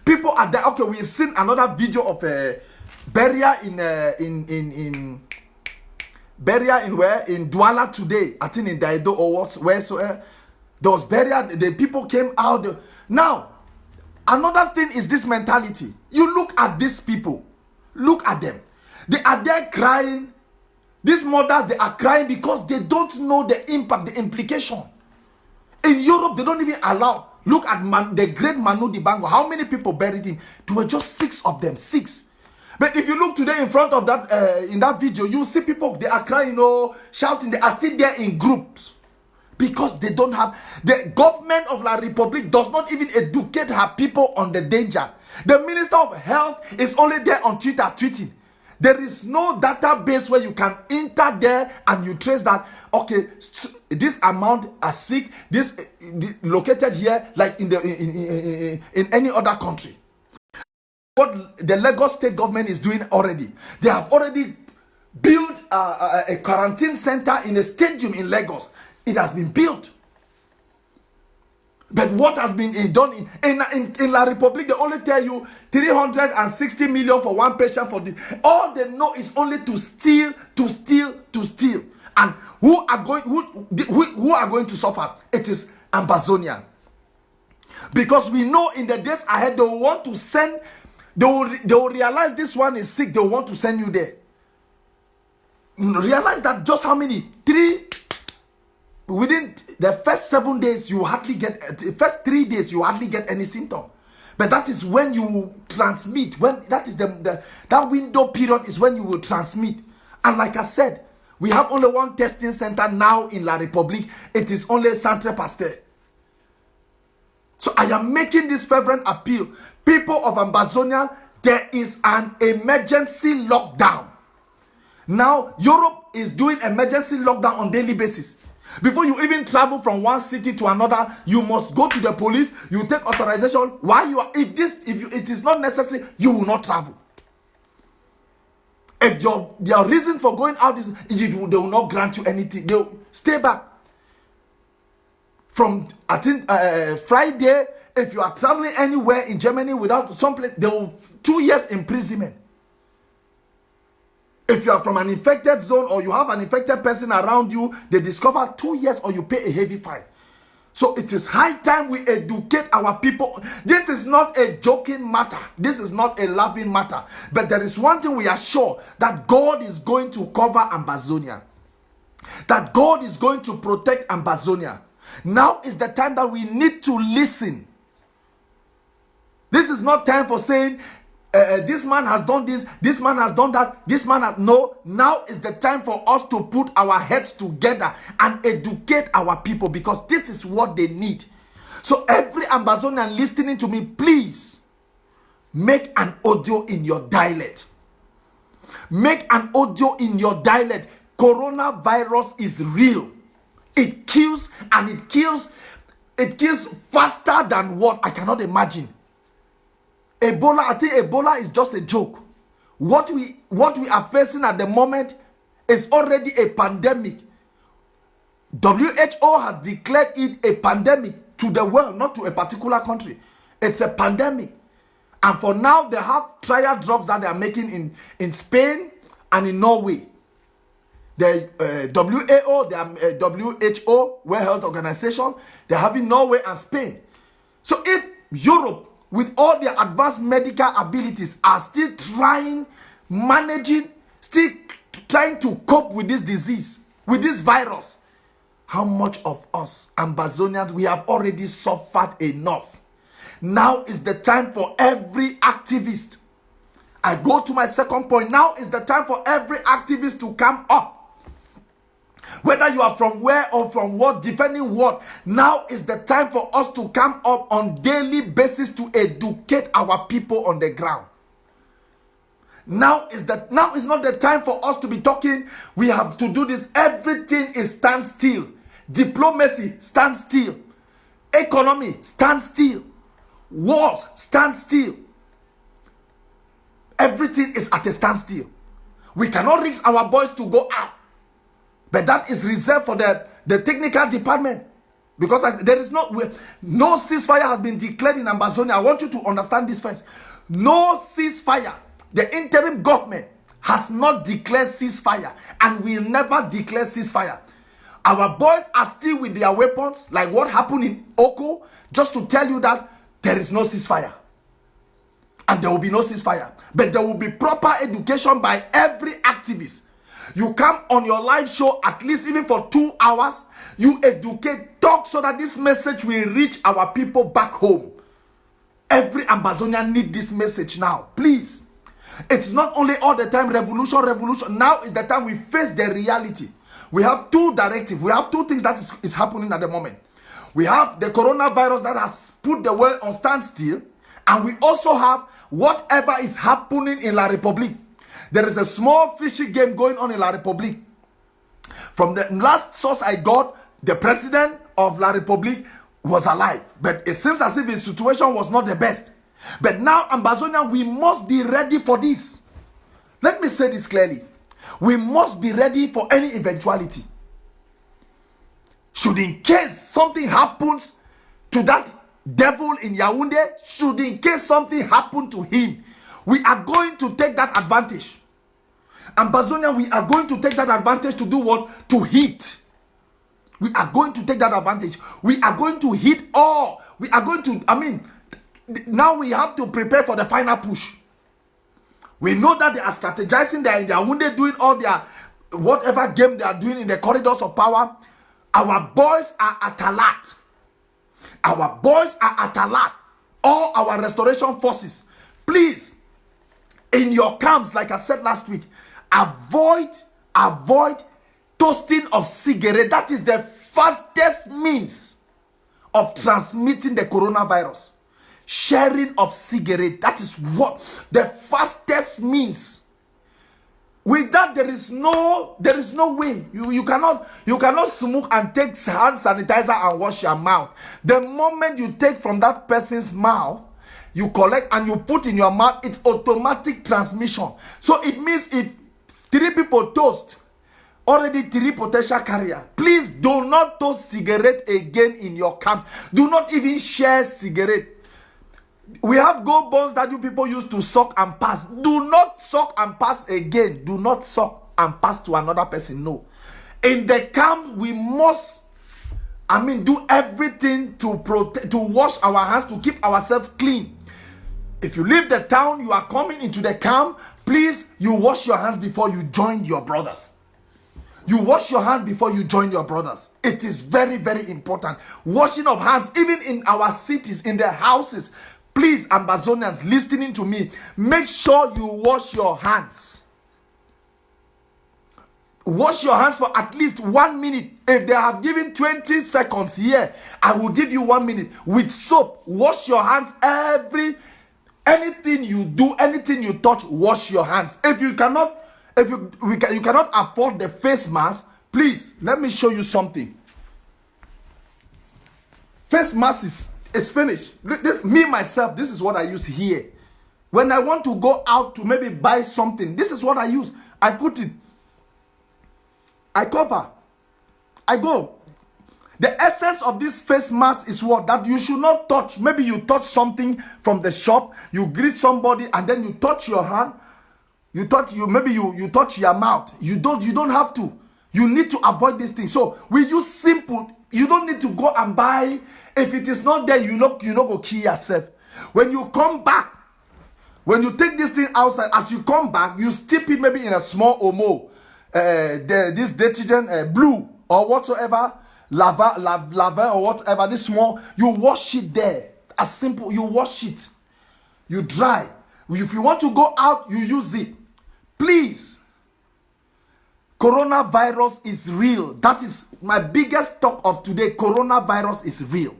People are there. Okay, we have seen another video of a burial in Douala today. I think in Daido or wheresoever. There was burial. The people came out. Now, another thing is this mentality. You look at these people. Look at them. They are there crying. These mothers, they are crying because they don't know the impact, the implication. In Europe, they don't even allow. Look at the great Manu Dibango. How many people buried him? There were just 6 of them. 6. But if you look today in front of that, in that video, you see people, they are crying, shouting. They are still there in groups. Because they don't have, the government of La Republique does not even educate her people on the danger. The Minister of Health is only there on Twitter tweeting. There is no database where you can enter there and you trace that, okay, this amount are sick, this located here, like in any other country. What the Lagos state government is doing already, they have already built a quarantine center in a stadium in Lagos. It has been built. But what has been done in La Republique, they only tell you 360 million for one patient for the. All they know is only to steal. And who are going to suffer? It is Ambazonia. Because we know in the days ahead they will want to send. They will realize this one is sick. They will want to send you there. Realize that just how many? 3. Within the first 7 days, you hardly get, the first 3 days, you hardly get any symptom. But that is when you transmit. When that is that window period is when you will transmit. And like I said, we have only one testing center now in La Republique. It is only Centre Pasteur. So I am making this fervent appeal. People of Ambazonia, there is an emergency lockdown. Now, Europe is doing emergency lockdown on daily basis. Before you even travel from one city to another, you must go to the police. You take authorization. Why you are? If it is not necessary, you will not travel. If their reason for going out is they will not grant you anything. They will stay back. From I think Friday, if you are traveling anywhere in Germany without someplace, they will 2 years imprisonment. If you are from an infected zone or you have an infected person around you, they discover 2 years or you pay a heavy fine. So it is high time we educate our people. This is not a joking matter. This is not a laughing matter. But there is one thing we are sure, that God is going to cover Ambazonia. That God is going to protect Ambazonia. Now is the time that we need to listen. This is not time for saying, this man has done this man has done that, this man has... No, now is the time for us to put our heads together and educate our people, because this is what they need. So every Ambazonian listening to me, please make an audio in your dialect. Make an audio in your dialect. Coronavirus is real. It kills, and it kills faster than what I cannot imagine. Ebola, I think Ebola is just a joke. What we are facing at the moment is already a pandemic. WHO has declared it a pandemic to the world, not to a particular country. It's a pandemic. And for now, they have trial drugs that they are making in Spain and in Norway. The WHO, World Health Organization, they're having Norway and Spain. So if Europe, with all their advanced medical abilities, are still trying to cope with this disease, with this virus, how much of us, Ambazonians, we have already suffered enough. Now is the time for every activist. I go to my second point. Now is the time for every activist to come up. Whether you are from where or from what, defending what, now is the time for us to come up on daily basis to educate our people on the ground. Now is not the time for us to be talking, we have to do this. Everything is stand still. Diplomacy, stand still. Economy, stand still. Wars, stand still. Everything is at a standstill. We cannot risk our boys to go out. But that is reserved for the technical department. Because there is no ceasefire has been declared in Ambazonia. I want you to understand this first. No ceasefire. The interim government has not declared ceasefire and will never declare ceasefire. Our boys are still with their weapons, like what happened in Oko, just to tell you that there is no ceasefire. And there will be no ceasefire. But there will be proper education by every activist. You come on your live show, at least even for 2 hours, you educate, talk so that this message will reach our people back home. Every Ambazonian need this message now, please. It's not only all the time revolution. Now is the time we face the reality. We have 2 directives. We have 2 things that is happening at the moment. We have the coronavirus that has put the world on standstill, and we also have whatever is happening in La Republique. There is a small fishy game going on in La Republique. From the last source I got, the president of La Republique was alive. But it seems as if his situation was not the best. But now, Ambazonia, we must be ready for this. Let me say this clearly. We must be ready for any eventuality. Should in case something happens to that devil in Yaoundé, should in case something happen to him, we are going to take that advantage. Ambazonia, we are going to take that advantage to do what? To hit. We are going to take that advantage. We are going to hit all. We are going to, now we have to prepare for the final push. We know that they are strategizing, they are in their Yaoundé doing all their, whatever game they are doing in the corridors of power. Our boys are at alert. Our boys are at alert. All our restoration forces, please, in your camps, like I said last week, avoid toasting of cigarette. That is the fastest means of transmitting the coronavirus. Sharing of cigarette, that is what the fastest means. With that, there is no way. You cannot smoke and take hand sanitizer and wash your mouth. The moment you take from that person's mouth, you collect and you put in your mouth, it's automatic transmission. So it means if 3 people toast, already 3 potential carrier. Please do not toast cigarette again in your camps. Do not even share cigarette. We have gold bonds that you people used to suck and pass. Do not suck and pass again. Do not suck and pass to another person. No. In the camp, we must, do everything to protect, to wash our hands, to keep ourselves clean. If you leave the town, you are coming into the camp, please, you wash your hands before you join your brothers. You wash your hands before you join your brothers. It is very, very important. Washing of hands, even in our cities, in the houses. Please, Ambazonians listening to me, make sure you wash your hands. Wash your hands for at least 1 minute. If they have given 20 seconds here, I will give you 1 minute. With soap, wash your hands anything you do, anything you touch, wash your hands. If you cannot afford the face mask, please, let me show you something. Face mask is finished. This is what I use here. When I want to go out to maybe buy something, this is what I use. I put it. I cover. I go. The essence of this face mask is what? That you should not touch. Maybe you touch something from the shop, you greet somebody, and then you touch your hand. You touch your mouth. You don't have to. You need to avoid this thing. So we use simple. You don't need to go and buy. If it is not there, you not go kill yourself. When you come back, when you take this thing outside, as you come back, you steep it maybe in a small omo. This detergent, blue or whatsoever, lava or whatever, this small, you wash it there. As simple, you wash it, you dry. If you want to go out, you use it. Please, coronavirus is real. That is my biggest talk of today. Coronavirus is real.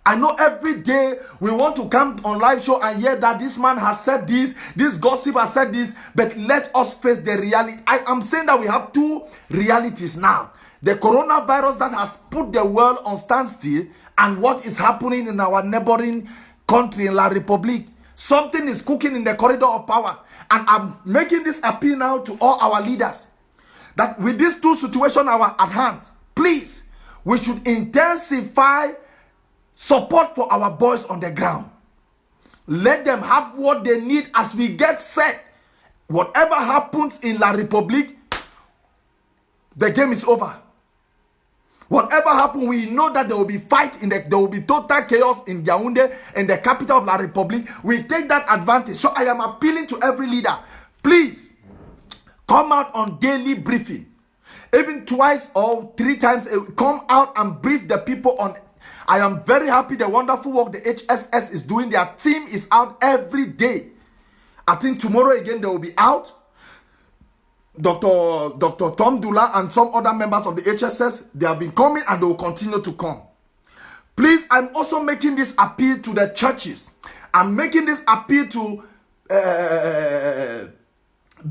I know every day we want to come on live show and hear that this man has said this gossip has said this, but let us face the reality. I am saying that we have two realities now. The coronavirus that has put the world on standstill and what is happening in our neighboring country, in La Republique. Something is cooking in the corridor of power. And I'm making this appeal now to all our leaders that with these two situations at hands, please, we should intensify support for our boys on the ground. Let them have what they need as we get set. Whatever happens in La Republique, the game is over. Whatever happens, we know that there will be fight there will be total chaos in Yaoundé, in the capital of La Republique. We take that advantage. So I am appealing to every leader, please come out on daily briefing. Even twice or 3 times, come out and brief the people on. I am very happy the wonderful work the HSS is doing. Their team is out every day. I think tomorrow again they will be out. Dr. Tom Dula and some other members of the HSS, they have been coming and they will continue to come. Please, I'm also making this appeal to the churches. I'm making this appeal to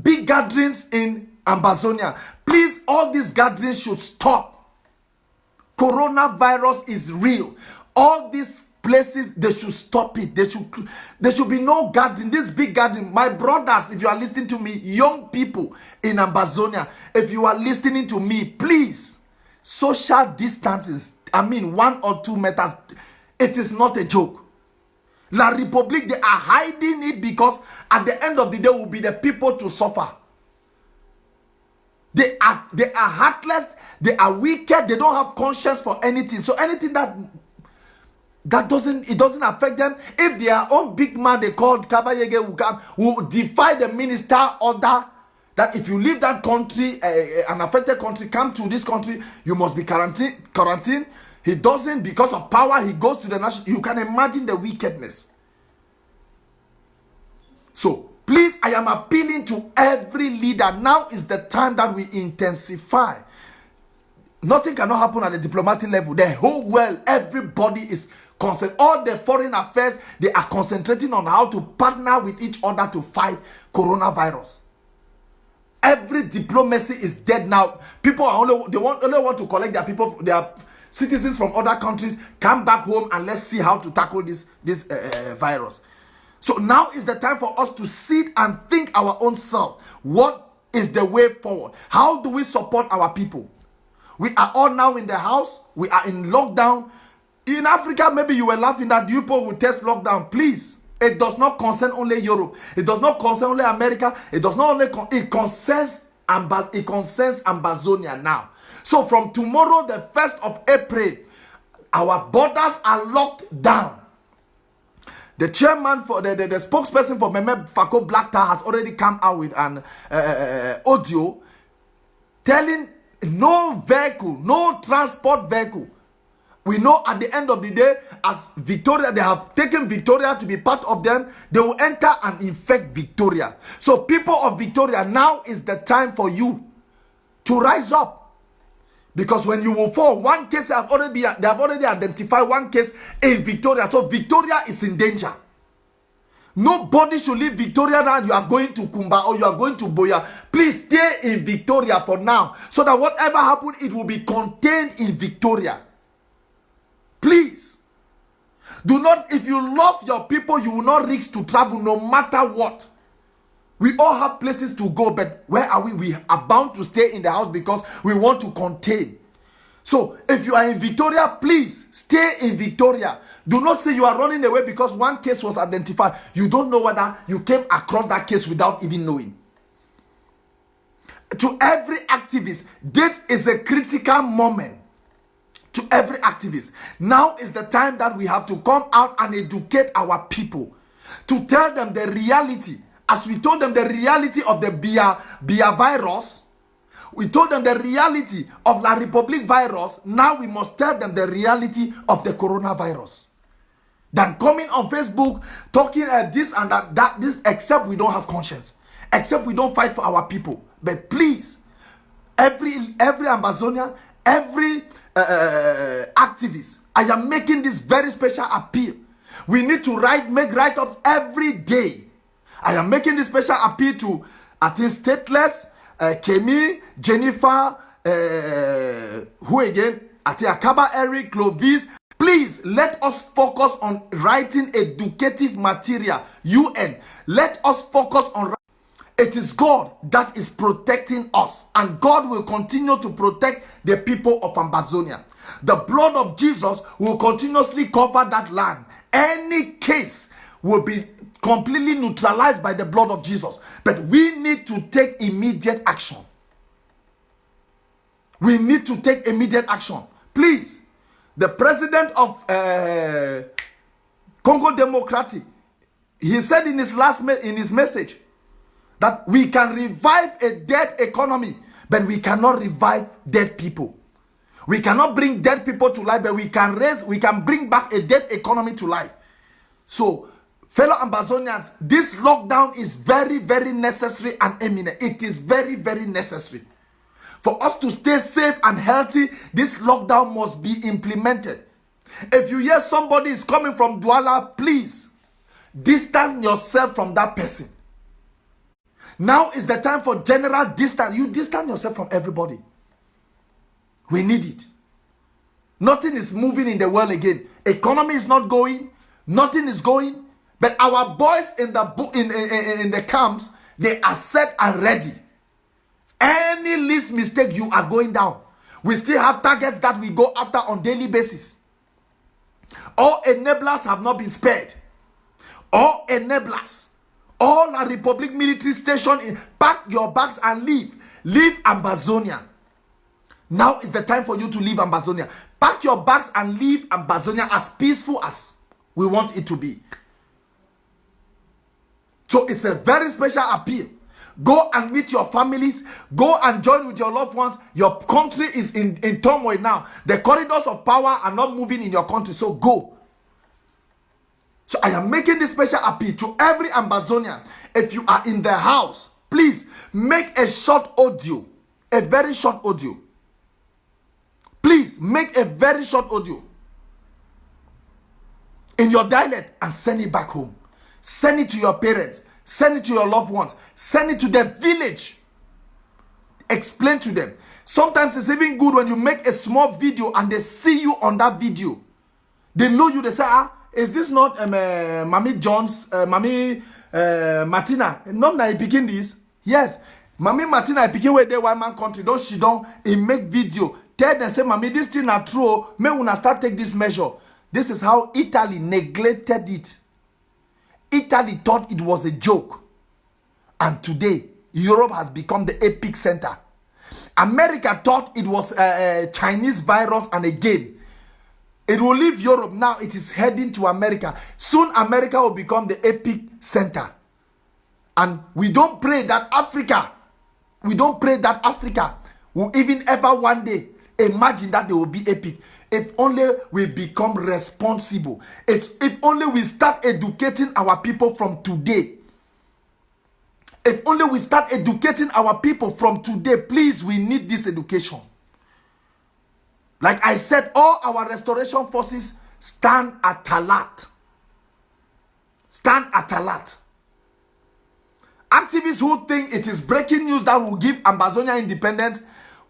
big gatherings in Ambazonia. Please, all these gatherings should stop. Coronavirus is real. All these places, they should stop it. There should be no gathering. This big gathering. My brothers, if you are listening to me, young people in Ambazonia, if you are listening to me, please, social distances, 1 or 2 meters, it is not a joke. La Republique, they are hiding it because at the end of the day will be the people to suffer. They are heartless, they are wicked, they don't have conscience for anything. So anything that doesn't affect them. If their own big man they called Kavayege will defy the minister order that if you leave that country, an affected country, come to this country, you must be quarantined. He doesn't, because of power, he goes to the national. You can imagine the wickedness. So please, I am appealing to every leader. Now is the time that we intensify. Nothing cannot happen at the diplomatic level. The whole world, everybody is concerned. All the foreign affairs, they are concentrating on how to partner with each other to fight coronavirus. Every diplomacy is dead now. People are only want to collect their people, their citizens from other countries, come back home and let's see how to tackle this virus. So now is the time for us to sit and think our own self. What is the way forward? How do we support our people? We are all now in the house. We are in lockdown. In Africa, maybe you were laughing that you people will test lockdown. Please, it does not concern only Europe. It does not concern only America. It does not only it concerns Ambazonia now. So from tomorrow, the 1st of April, our borders are locked down. The chairman for the spokesperson for Meme Fako Blacktar has already come out with an audio telling no vehicle, no transport vehicle We know at the end of the day, as Victoria, they have taken Victoria to be part of them, they will enter and infect Victoria. So people of Victoria, now is the time for you to rise up. Because when you will fall, one case they have already identified one case in Victoria. So Victoria is in danger. Nobody should leave Victoria now. You are going to Kumba or you are going to Boya. Please stay in Victoria for now, so that whatever happens, it will be contained in Victoria. Please. Do not, if you love your people, you will not risk to travel no matter what. We all have places to go, but where are we? We are bound to stay in the house because we want to contain. So if you are in Victoria, please stay in Victoria. Do not say you are running away because one case was identified. You don't know whether you came across that case without even knowing. To every activist, this is a critical moment. To every activist, now is the time that we have to come out and educate our people, to tell them the reality. As we told them the reality of the Bia virus, we told them the reality of La Republique virus. Now we must tell them the reality of the coronavirus. Than coming on Facebook talking this and this, except we don't have conscience, except we don't fight for our people. But please, every Ambazonian, every activist, I am making this very special appeal. We need to make write-ups every day. I am making this special appeal to, I think, Stateless, Kemi, Jennifer, who again? I think Akaba, Eric, Clovis. Please, let us focus on writing educative material. UN, let us focus on. It is God that is protecting us, and God will continue to protect the people of Ambazonia. The blood of Jesus will continuously cover that land. Any case will be completely neutralized by the blood of Jesus. But we need to take immediate action. We need to take immediate action. Please, the president of Congo Democratic, he said in his message that we can revive a dead economy, but we cannot revive dead people. We cannot bring dead people to life, but we can bring back a dead economy to life. So, fellow Ambazonians, this lockdown is very, very necessary and imminent. It is very, very necessary. For us to stay safe and healthy, this lockdown must be implemented. If you hear somebody is coming from Douala, please distance yourself from that person. Now is the time for general distance. You distance yourself from everybody. We need it. Nothing is moving in the world again. Economy is not going. Nothing is going. But our boys in the camps, they are set and ready. Any least mistake, you are going down. We still have targets that we go after on daily basis. All enablers have not been spared. All enablers. All our Republic military station, pack your bags and leave. Leave Ambazonia. Now is the time for you to leave Ambazonia. Pack your bags and leave Ambazonia as peaceful as we want it to be. So it's a very special appeal. Go and meet your families. Go and join with your loved ones. Your country is in turmoil now. The corridors of power are not moving in your country. So go. So I am making this special appeal to every Ambazonian. If you are in the house, please make a short audio. A very short audio. Please make a very short audio in your dialect and send it back home. Send it to your parents. Send it to your loved ones. Send it to the village. Explain to them. Sometimes it's even good when you make a small video and they see you on that video. They know you. They say, is this not Mami John's, Mami Martina? Not that I begin this. Yes. Mami Martina, I begin with the white man country. Don't she don't make video. Tell them, say, Mami, this thing not true. May when I start take this measure. This is how Italy neglected it. Italy thought it was a joke. And today, Europe has become the epic center. America thought it was a Chinese virus and a game. It will leave Europe. Now it is heading to America. Soon America will become the epic center. And we don't pray that Africa will even ever one day imagine that they will be epic. if only we become responsible. It's if only we start educating our people from today. If only we start educating our people from today. Please, we need this education. Like I said, all our restoration forces stand at alert. Stand at alert. Activists who think it is breaking news that will give Ambazonia independence,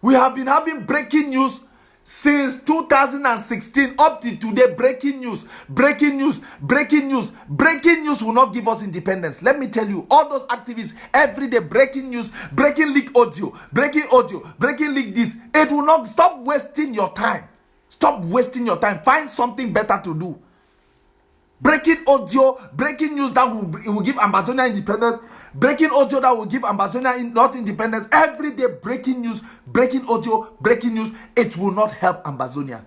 we have been having breaking news since 2016 up to today. Breaking news, breaking news, breaking news. Breaking news will not give us independence. Let me tell you, all those activists every day, breaking news, breaking leak audio, breaking leak this. It will not. Stop wasting your time. Stop wasting your time. Find something better to do. Breaking audio, breaking news that will give Ambazonia independence, breaking audio that will give Ambazonia not independence. Every day, breaking news, breaking audio, breaking news. It will not help Ambazonia.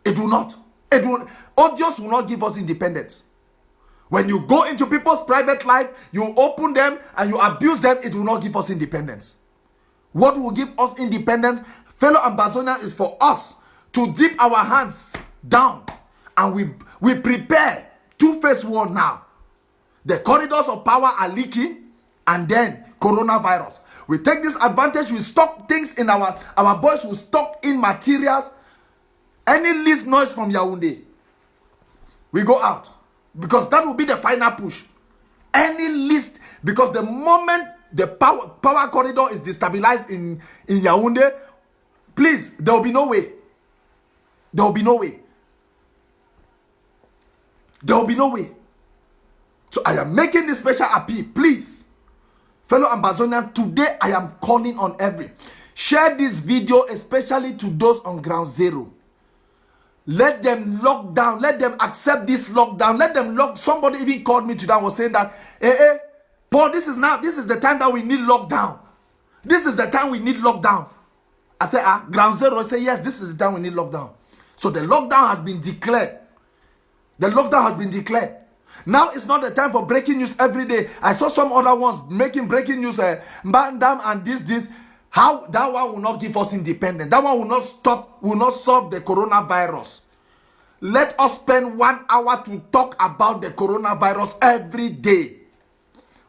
It will not. It will. Audios will not give us independence. When you go into people's private life, you open them and you abuse them, it will not give us independence. What will give us independence, fellow Ambazonians, is for us to dip our hands down and we prepare two-phase war now. The corridors of power are leaking, and then coronavirus. We take this advantage, we stock things in our boys will stock in materials. Any least noise from Yaoundé, we go out. Because that will be the final push. Any least, because the moment the power corridor is destabilized in Yaoundé, please, there will be no way. There will be no way. There will be no way. So I am making this special appeal. Please, fellow Ambazonians, today I am calling on every. Share this video, especially to those on ground zero. Let them lock down. Let them accept this lockdown. Let them lock. Somebody even called me today and was saying that, Paul, this is the time that we need lockdown. This is the time we need lockdown. I said, ground zero. I say, yes, this is the time we need lockdown. So the lockdown has been declared. The lockdown has been declared. Now it's not the time for breaking news every day. I saw some other ones making breaking news, Mbandam and this. How that one will not give us independence. That one will not solve the coronavirus. Let us spend 1 hour to talk about the coronavirus every day.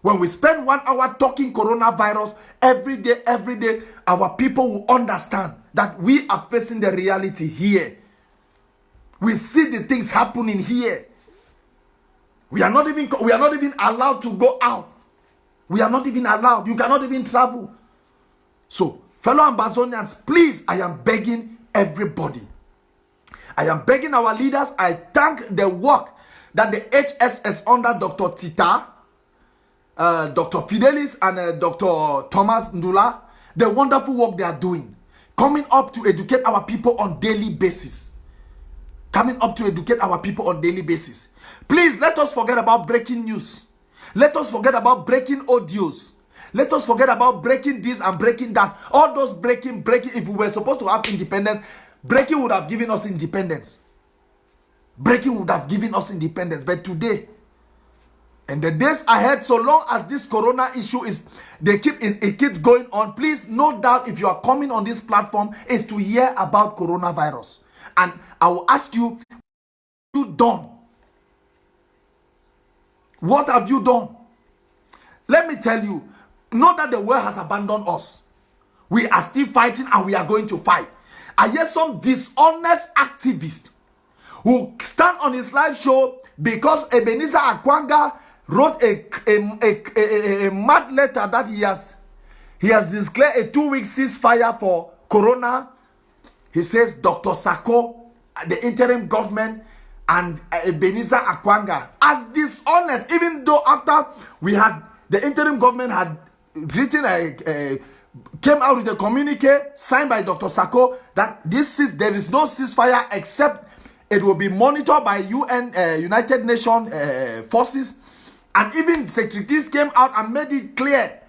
When we spend 1 hour talking coronavirus every day, our people will understand that we are facing the reality here. We see the things happening here. We are not even allowed to go out. We are not even allowed. You cannot even travel. So, fellow Ambazonians, please, I am begging everybody. I am begging our leaders. I thank the work that the HSS under Dr. Tita, Dr. Fidelis, and Dr. Thomas Ndula, the wonderful work they are doing, coming up to educate our people on daily basis. Coming up to educate our people on daily basis. Please, let us forget about breaking news. Let us forget about breaking audios. Let us forget about breaking this and breaking that. All those breaking. If we were supposed to have independence, breaking would have given us independence. Breaking would have given us independence. But today, and the days ahead, so long as this corona issue it keeps going on, please, no doubt, if you are coming on this platform, is to hear about coronavirus. And I will ask you, what have you done? What have you done? Let me tell you, not that the world has abandoned us. We are still fighting and we are going to fight. I hear some dishonest activist who stand on his live show because Ebenezer Akwanga wrote a mad letter that he has declared a 2-week ceasefire for corona. He says Dr. Sako, the interim government, and Ebenezer Akwanga as dishonest, even though after the interim government had written came out with a communique signed by Dr. Sako that there is no ceasefire except it will be monitored by United Nations forces, and even secretaries came out and made it clear.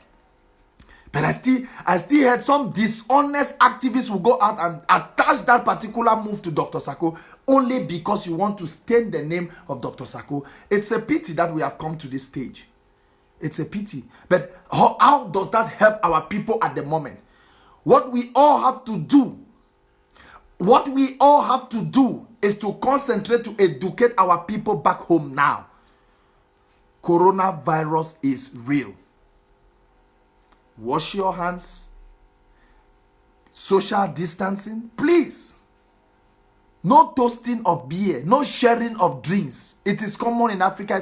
But I still heard some dishonest activists will go out and attach that particular move to Dr. Sako only because you want to stain the name of Dr. Sako. It's a pity that we have come to this stage. It's a pity. But how does that help our people at the moment? What we all have to do, What we all have to do is to concentrate to educate our people back home now. Coronavirus is real. Wash your hands. Social distancing, please. No toasting of beer, no sharing of drinks. It is common in Africa.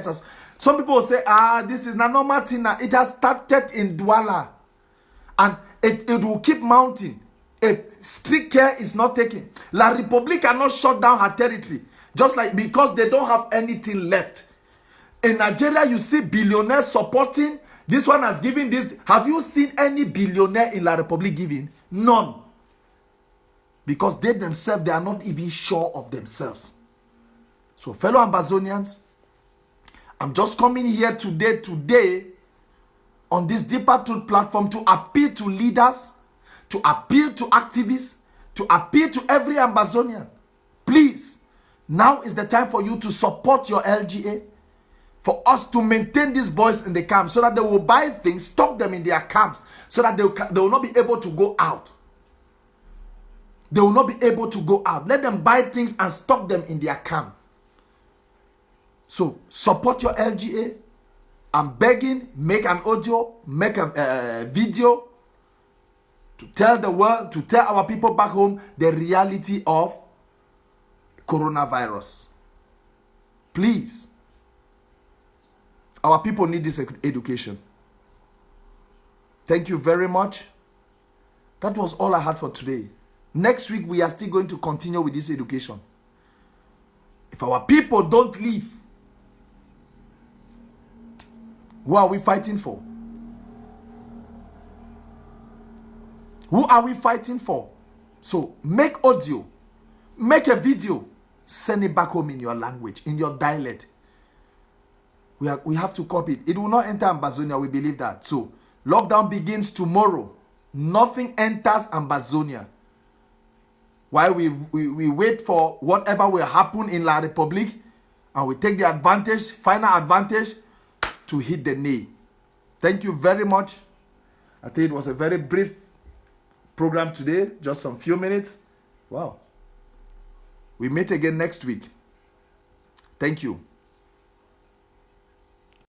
Some people will say, this is not normal thing. It has started in Douala. And it will keep mounting if strict care is not taken. La République cannot shut down her territory. Just like because they don't have anything left. In Nigeria, you see billionaires supporting. This one has given this. Have you seen any billionaire in La République giving? None. Because they themselves, they are not even sure of themselves. So fellow Ambazonians, I'm just coming here today on this Deeper Truth platform to appeal to leaders, to appeal to activists, to appeal to every Ambazonian. Please, now is the time for you to support your LGA, for us to maintain these boys in the camp so that they will buy things, stock them in their camps, so that they will not be able to go out. They will not be able to go out. Let them buy things and stock them in their camp. So, support your LGA. I'm begging, make an audio, make a video to tell the world, to tell our people back home the reality of coronavirus. Please. Our people need this education. Thank you very much. That was all I had for today. Next week, we are still going to continue with this education. If our people don't leave, who are we fighting for? Who are we fighting for? So make audio, make a video, send it back home in your language, in your dialect. We have to copy it. It will not enter Ambazonia, we believe that. So lockdown begins tomorrow. Nothing enters Ambazonia. While we wait for whatever will happen in La République, and we take the advantage, final advantage, to hit the knee. Thank you very much. I think it was a very brief program today, just some few minutes. Wow. We meet again next week. Thank you.